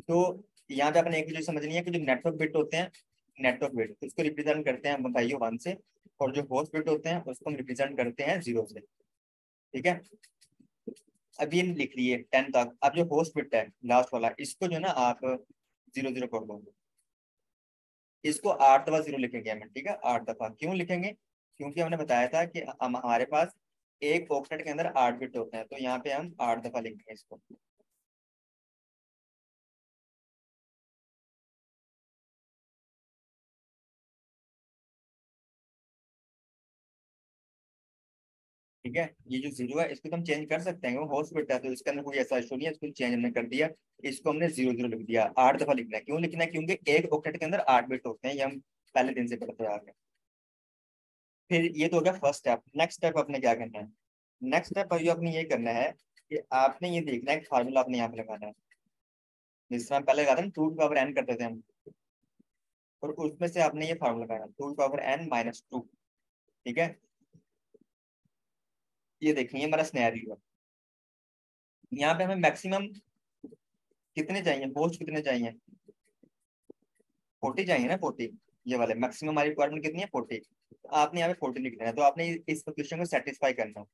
तो यहाँ पे अपने एक चीज समझनी है कि जो नेटवर्क बिट होते हैं, नेटवर्क बिट उसको रिप्रेजेंट करते हैं हम भाइयों 1 से, और जो होस्ट बिट होते हैं उसको हम रिप्रेजेंट करते हैं 0 से, ठीक है। अब ये लिख लिए 10 तक। अब जो होस्ट बिट है लास्ट वाला, इसको जो ना आप 0 0 कर दो, इसको 8 दफा 0 लिखेंगे हम, ठीक है, 8 दफा। क्यों लिखेंगे, क्योंकि हमने बताया था कि हमारे पास एक ऑक्टेट के अंदर 8 बिट होते हैं, तो यहाँ पे हम 8 दफा लिखेंगे इसको। ठीक है, ये जो 0 है इसको तो हम चेंज कर सकते हैं, वो होस्ट बिट है तो इसके अंदर कोई ऐसा इशू नहीं है, इसको चेंज हमने कर दिया। इसको हमने 0 0 लिख दिया, 8 दफा लिखना है। क्यों लिखना है, क्योंकि एक ऑक्टेट के अंदर 8 बिट होते हैं, ये हम पहले दिन से पढ़ते आ गए। फिर ये तो हो गया फर्स्ट स्टेप। नेक्स्ट स्टेप आपने क्या करना है, नेक्स्ट स्टेप भाई आपने ये करना है कि आपने ये देखना है, फार्मूला आपने यहाँ पे लगाना है, जिस तरह हम पहले लगाते हैं 2 to the power n करते थे हम, और उसमें से आपने ये फार्मूला लगाना 2 to the power n - 2, ठीक है। ये देखिए हमारा सिनेरियो है, यहाँ पे हमें मैक्सिमम कितने चाहिए, पोस्ट कितने चाहिए, 40 चाहिए ना, 40। ये वाले मैक्सिमम हमारी रिक्वायरमेंट कितनी है, 40। तो आपने यहाँ पे 40 लिख देना है, तो आपने इस क्वेश्चन को सेटिस्फाई करना है।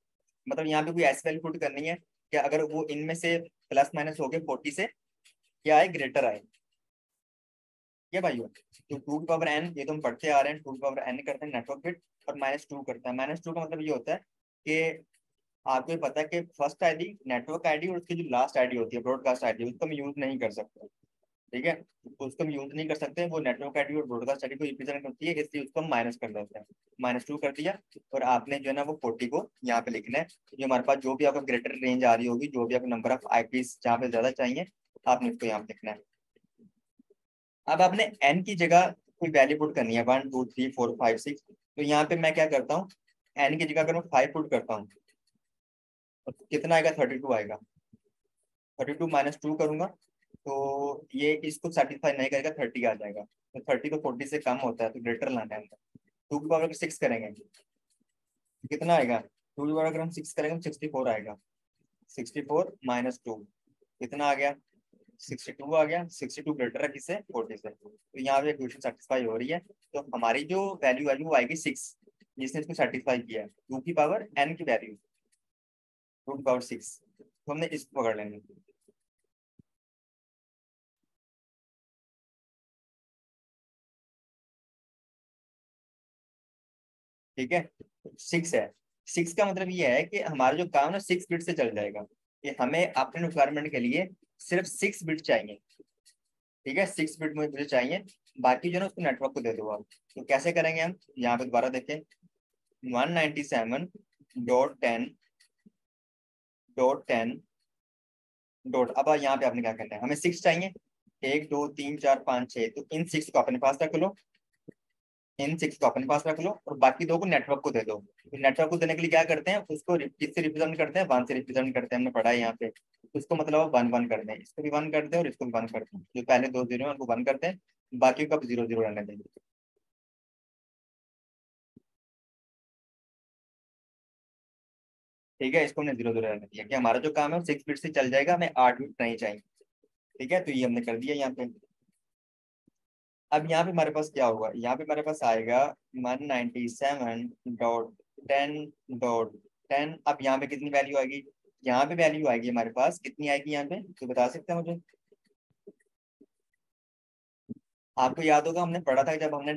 मतलब यहाँ पे कोई ऐसी वैल्यू पुट करनी है कि अगर वो इनमें से प्लस माइनस हो गए 40 से, क्या आए, ग्रेटर आए। क्या भाई, तो 2 की पावर n, ये तो हम पढ़ते आ रहे हैं, 2 की पावर n करते हैं नेटवर्क बिट, और -2 करता है। -2 का मतलब ये होता है कि आपको ये पता है कि फर्स्ट आईडी नेटवर्क आईडी और उसकी जो लास्ट आईडी होती है ब्रॉडकास्ट आईडी, उसको हम यूज नहीं कर सकते। ठीक है, तो उसको हम यूज नहीं कर सकते, वो नेटवर्क आईडी और ब्रॉडकास्ट आईडी को रिप्रेजेंट करती है, इसलिए उसको हम माइनस कर देते हैं। -2 कर दिया, और आपने जो है ना वो 40 को यहाँ पे लिखना है। जो हमारे पास जो भी आपको ग्रेटर रेंज आ रही होगी, जो भी आपको नंबर ऑफ आईपीस जहाँ पे ज्यादा चाहिए, आपने उसको यहाँ पे लिखना है। अब आपने n की जगह कोई वैल्यू पुट करनी है, 1 2 3 4 5 6। तो यहाँ पे मैं क्या करता हूँ, n की जगह अगर मैं 5 पुट करता हूँ तो कितना आएगा, 32 आएगा। 32 -2 करूंगा तो ये इसको सेटिस्फाई नहीं करेगा, 30 आ जाएगा। तो 30 तो 40 से कम होता है, तो ग्रेटर लाना है। 2 की पावर 6 करेंगे तो कितना आएगा, 2 की पावर अगर हम 6 करेंगे तो 64 आएगा। 64 -2 कितना आ गया, 62 आ गया। 62 ग्रेटर है किससे, 40 से। तो यहाँ पे इक्वेशन सेटिस्फाई हो रही है। तो हमारी जो वैल्यू आएगी वो आएगी 6, जिसने इसको सेटिस्फाई किया है। 2 की पावर n की वैल्यू 2 की पावर 6, तो हमने इसको पकड़ लेंगे। ठीक है, 6 है। 6 का मतलब ये है कि हमारा जो काम है 6 बिट से चल जाएगा, कि हमें अपने रिक्वायरमेंट के लिए सिर्फ 6 बिट चाहिए। ठीक है, 6 बिट मुझे चाहिए, बाकी जो है ना उसको नेटवर्क को दे दो आप। तो कैसे करेंगे हम, यहाँ पे दोबारा देखें, 197.10.10 डॉट। अब यहाँ पे आपने क्या करना है, हमें 6 चाहिए, 1 2 3 4 5 6, तो इन 6 को अपने पास रख लो, इन 6 को अपने पास रख लो, और बाकी 2 को नेटवर्क को दे दो। तो नेटवर्क को देने के लिए क्या करते हैं, उसको किससे रिप्रेजेंट करते हैं, 1 से रिप्रेजेंट करते हैं, हमने पढ़ा है यहाँ पे। उसको मतलब 1 1 करते हैं, इसको भी 1 करते हैं और इसको भी 1 करते हैं। जो पहले 2 0 है उनको 1 करते हैं, बाकी को 0 0 रहने देंगे। ठीक है, इसको हमने 0 0 रहने दिया, कि हमारा जो काम है वो 6 बिट से चल जाएगा, हमें 8 बिट नहीं चाहिए। ठीक है, तो ये हमने कर दिया यहाँ पे। अब यहाँ पे हमारे पास क्या होगा, यहाँ पे हमारे पास आएगा 197.10.10। अब यहाँ पे कितनी वैल्यू आएगी, यहाँ पे वैल्यू आएगी हमारे पास, कितनी आएगी यहाँ पे, तो बता सकते हैं मुझे। आपको याद होगा हमने पढ़ा था जब हमने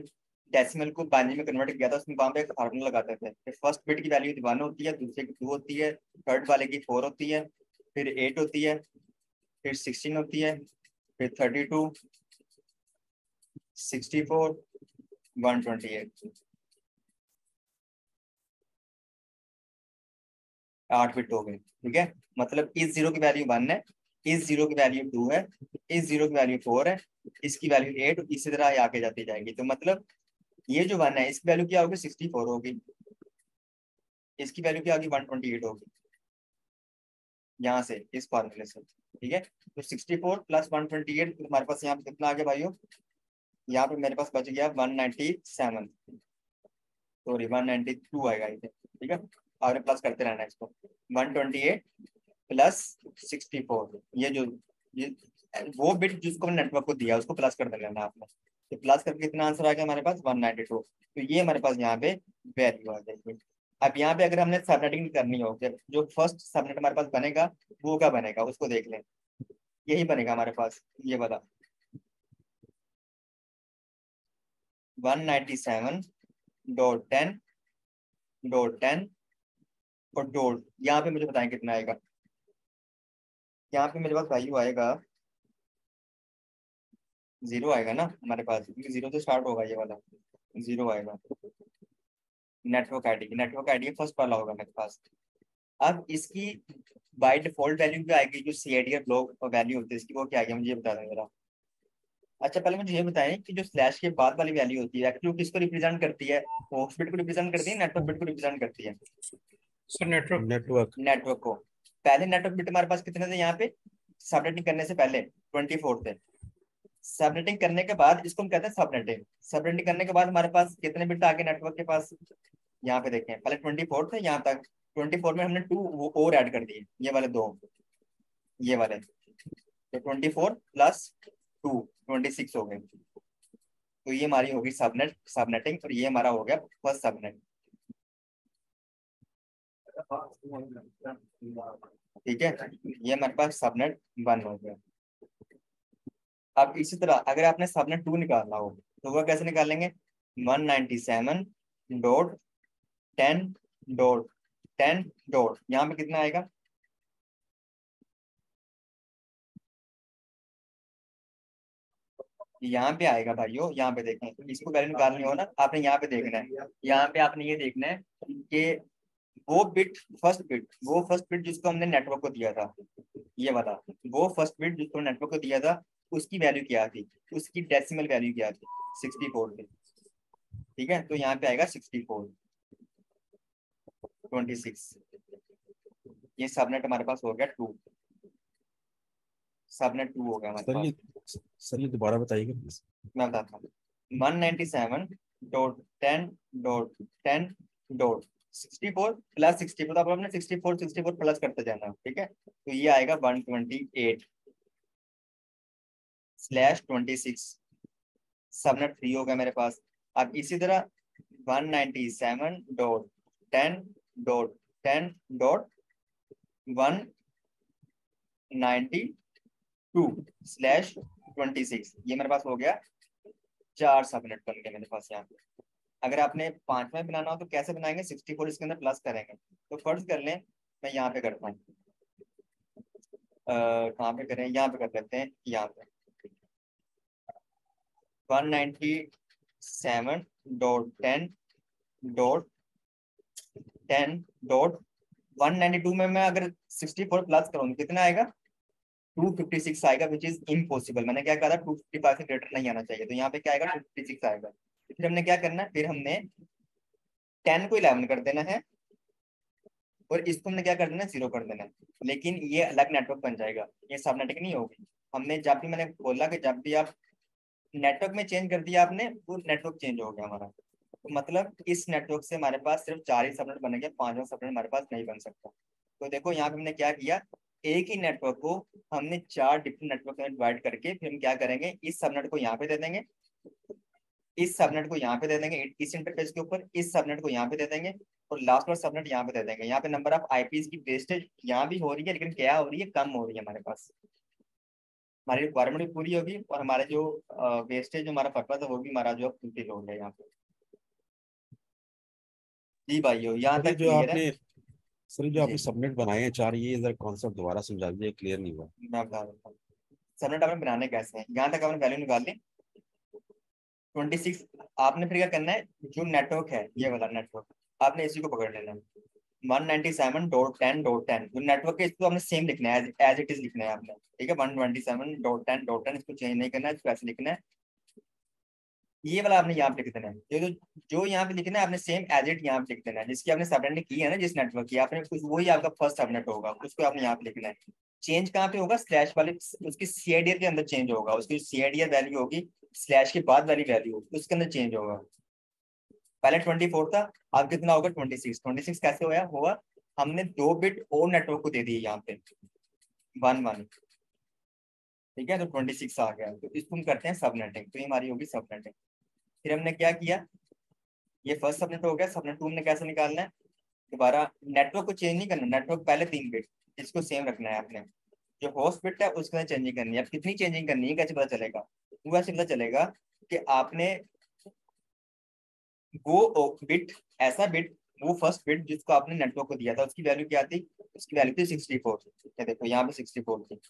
डेसिमल को बाइनरी में कन्वर्ट किया था, उसमें वहां पे एक फार्मूला लगाते थे कि फर्स्ट बिट की वैल्यू 1 होती है, दूसरे की 2 होती है, थर्ड वाले की 4 होती है, फिर 8 होती है, फिर 16 होती है, फिर 32, 64, 128। 8 बिट हो गए। ठीक है, मतलब इस 0 की वैल्यू 1 है, इस 0 की वैल्यू 2 है, इस 0 की वैल्यू 4 है, इसकी वैल्यू 8, इसी तरह ये आगे जाती जाएगी। तो मतलब ये जो 1 है इसकी वैल्यू क्या होगी, 64 होगी, इसकी वैल्यू क्या होगी, 128 होगी, यहाँ से इस फॉर्मूले से। ठीक है, तो 64 प्लस 128, तो हमारे पास यहाँ पे कितना आ गया भाइयों, यहाँ पे मेरे पास बच गया 197, सॉरी 192 आएगा इसे। ठीक है, और प्लस करते रहना है इसको, 128 प्लस 64, ये जो ये वो बिट जिसको हमने नेटवर्क को दिया उसको प्लस कर देना आपने। तो प्लस करके कितना आंसर आ गया हमारे पास, 192। तो ये हमारे पास यहाँ पे वैल्यू आ जाएगी। अब यहाँ पे अगर हमने सबनेटिंग करनी हो, जो फर्स्ट सबनेट हमारे पास बनेगा वो क्या बनेगा, उसको देख लें। यही बनेगा हमारे पास, ये वाला 197.10.10 और डॉट। यहाँ पे मुझे बताएं कितना आएगा, यहाँ पे मेरे पास वैल्यू आएगा 0 आएगा ना हमारे पास, क्योंकि 0 से स्टार्ट होगा ये वाला, 0 आएगा। नेटवर्क आईडी फर्स्ट वाला होगा मेरे पास। अब इसकी बाय डिफॉल्ट वैल्यू क्या आएगी, जो सीआईडी ब्लॉक वैल्यू होती है इसकी, वो क्या आएगी मुझे बता दें जरा। अच्छा, पहले मुझे ये बताएं कि जो स्लैश के बाद वाली वैल्यू होती है एक्चुअली किसको रिप्रेजेंट करती है, होस्ट बिट को रिप्रेजेंट करती है, नेटवर्क बिट को रिप्रेजेंट करती है, सर नेटवर्क। नेटवर्क। नेटवर्क को। पहले नेटवर्क बिट हमारे पास कितने थे, यहाँ पे सबनेटिंग करने से पहले 24 थे। सबनेटिंग करने के बाद इसको हम कहते हैं सबनेटिंग। सबनेटिंग करने के बाद हमारे पास कितने बिट आ गए नेटवर्क के पास, यहाँ पे देखें, पहले 24 थे यहाँ तक, 24 में हमने 2 और ऐड कर दिए, ये वाले 2। ये वाले, तो 24 प्लस 2 26 हो गए। तो ये हमारी होगी सबनेटिंग, और ये हमारा हो गया फर्स्ट सबनेट। ठीक है, ये हमारे पास सबनेट 1 हो गया। अब इसी तरह अगर आपने सबनेट 2 निकालना हो तो वह कैसे निकालेंगे? 197.10.10 यहाँ पे कितना आएगा? यहाँ पे आएगा भाइयों, यहाँ पे देखें, इसको वैल्यू निकालनी हो ना, आपने यहाँ पे देखना है, यहाँ पे आपने ये देखना है कि वो फर्स्ट बिट जिसको हमने नेटवर्क को दिया था, ये वाला, वो फर्स्ट बिट जिसको नेटवर्क को दिया था उसकी वैल्यू क्या थी, उसकी डेसिमल वैल्यू क्या थी? 64 थी। ठीक है, तो यहाँ पे आएगा 64 26। ये सबनेट हमारे पास हो गया 2, सबनेट 2 हो गया हमारे सर पास। ये सर ये दोबारा बताइएगा प्लीज। मैं बताता हूँ, 197.10.10.64 प्लस 64, तो आप अपने 64 प्लस करते जाना। ठीक है, तो ये आएगा 128/26, सबनेट 3 हो गया मेरे पास। अब इसी तरह 197.10.192/26, ये मेरे पास हो गया 4 सबनेट बन गए मेरे पास यहाँ पे। अगर आपने 5वां बनाना हो तो कैसे बनाएंगे? 64 इसके अंदर प्लस करेंगे। तो फर्ज कर लें, मैं यहाँ पे करता हूँ, कहाँ पे करें, यहाँ पे कर लेते हैं, यहाँ पे 197.10.10.192 में मैं अगर 64 प्लस करूँगी कितना आएगा? 256 आएगा, विच इज इम्पॉसिबल। मैंने क्या कहा था? 255 से ग्रेटर नहीं आना चाहिए, तो यहाँ पे क्या आएगा? 256 आएगा। फिर हमने क्या करना है? फिर हमने 10 को 11 कर देना है, और इसको हमने क्या कर देना है? 0 कर देना है। लेकिन ये अलग नेटवर्क बन जाएगा, ये सब नेटवर्क नहीं होगी। हमने जब भी, मैंने बोला कि जब भी आप नेटवर्क में चेंज कर दिया आपने, वो नेटवर्क चेंज हो गया हमारा। तो मतलब इस नेटवर्क से हमारे पास सिर्फ 4 ही सबनेट बनेंगे, 5वां सबनेट हमारे पास नहीं बन सकता। तो देखो यहाँ पे हमने क्या किया, एक ही नेटवर्क को हमने 4 डिफरेंट नेटवर्क में डिवाइड करके फिर हम क्या करेंगे, इस सबनेट को यहाँ पे दे देंगे, इस सबनेट को यहाँ पे दे देंगे, इस इंटरफेस के ऊपर इस सबनेट को यहाँ पे दे देंगे, और लास्ट वाला सबनेट यहाँ पे दे देंगे। यहाँ पे नंबर ऑफ आईपीज की वेस्टेज यहाँ भी हो रही है, लेकिन क्या हो रही है? कम हो रही है हमारे पास। हमारी रिक्वायरमेंट भी पूरी होगी, और हमारे जो वेस्टेज, जो हमारा पर्पज है, वो भी हमारा जो फुलफिल हो गया यहाँ पे। जी भाइयों, यहाँ सर ये तक जो क्लियर है? आपने सर ये जो आपने जी, सबनेट बनाए हैं 4, ये जरा कॉन्सेप्ट दोबारा समझा दीजिए, क्लियर नहीं हुआ। मैं बता देता हूँ। सबनेट आपने बनाने कैसे हैं, यहाँ तक आपने वैल्यू निकाल ली 26। आपने फिर क्या करना है, जो नेटवर्क है ये वाला नेटवर्क, आपने इसी को पकड़ लेना है 197.10.10, जो नेटवर्क है इसको आपने सेम लिखना है, एज इट इज लिखना है आपने। ठीक है, 197.10.10, इसको चेंज नहीं करना है, इसको ऐसे लिखना है। ये वाला आपने यहाँ पे लिख देना है, जो यहाँ पे लिखना है आपने सेम एज इट यहाँ पे लिख देना है, जिसकी आपने सबनेट की है ना, जिस नेटवर्क की आपने, वही आपका फर्स्ट सबनेट होगा, उसको आपने यहाँ पे लिखना है। चेंज कहाँ पे होगा? स्लैश वाले, उसकी सीआईडीआर के अंदर चेंज होगा, उसकी सीआईडीआर वैल्यू होगी, स्लैश के बाद वाली वैल्यू उसके अंदर चेंज होगा। पहले 24 था, अब कितना होगा? 26। 26 कैसे हुआ? हमने 2 बिट और नेटवर्क को दे दिए यहाँ पे, 1 1। ठीक है, तो 26 आ गया, तो इसको हम करते हैं सबनेटिंग, तो ये हमारी होगी सबनेटिंग। फिर हमने क्या किया, ये फर्स्ट सबनेट हो गया। सबनेट 2 हमने कैसे निकालना है? दोबारा नेटवर्क को चेंज नहीं करना, नेटवर्क पहले 3 बिट इसको सेम रखना है आपने, जो होस्ट बिट है उसके अंदर चेंजिंग करनी है। अब कितनी चेंजिंग करनी है, कैसे पता चलेगा? वो ऐसे पता चलेगा कि आपने वो बिट, ऐसा बिट, वो फर्स्ट बिट जिसको आपने नेटवर्क को दिया था उसकी वैल्यू क्या थी? उसकी वैल्यू थी 64। देखो यहाँ पे 64 थी,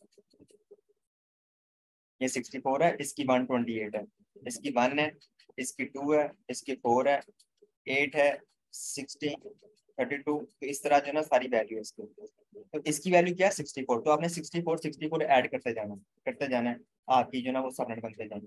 ये 64 है, इसकी 128 है, इसकी 1 है, इसकी 2 है, इसकी 4 है, 8 है, 16, 32। तो इस तरह जो है ना सारी वैल्यू है इसकी। तो इसकी वैल्यू क्या है? 64। तो आपने 64 ऐड करते जाना है, आपकी जो ना वो सबनेट बनते जाएंगे।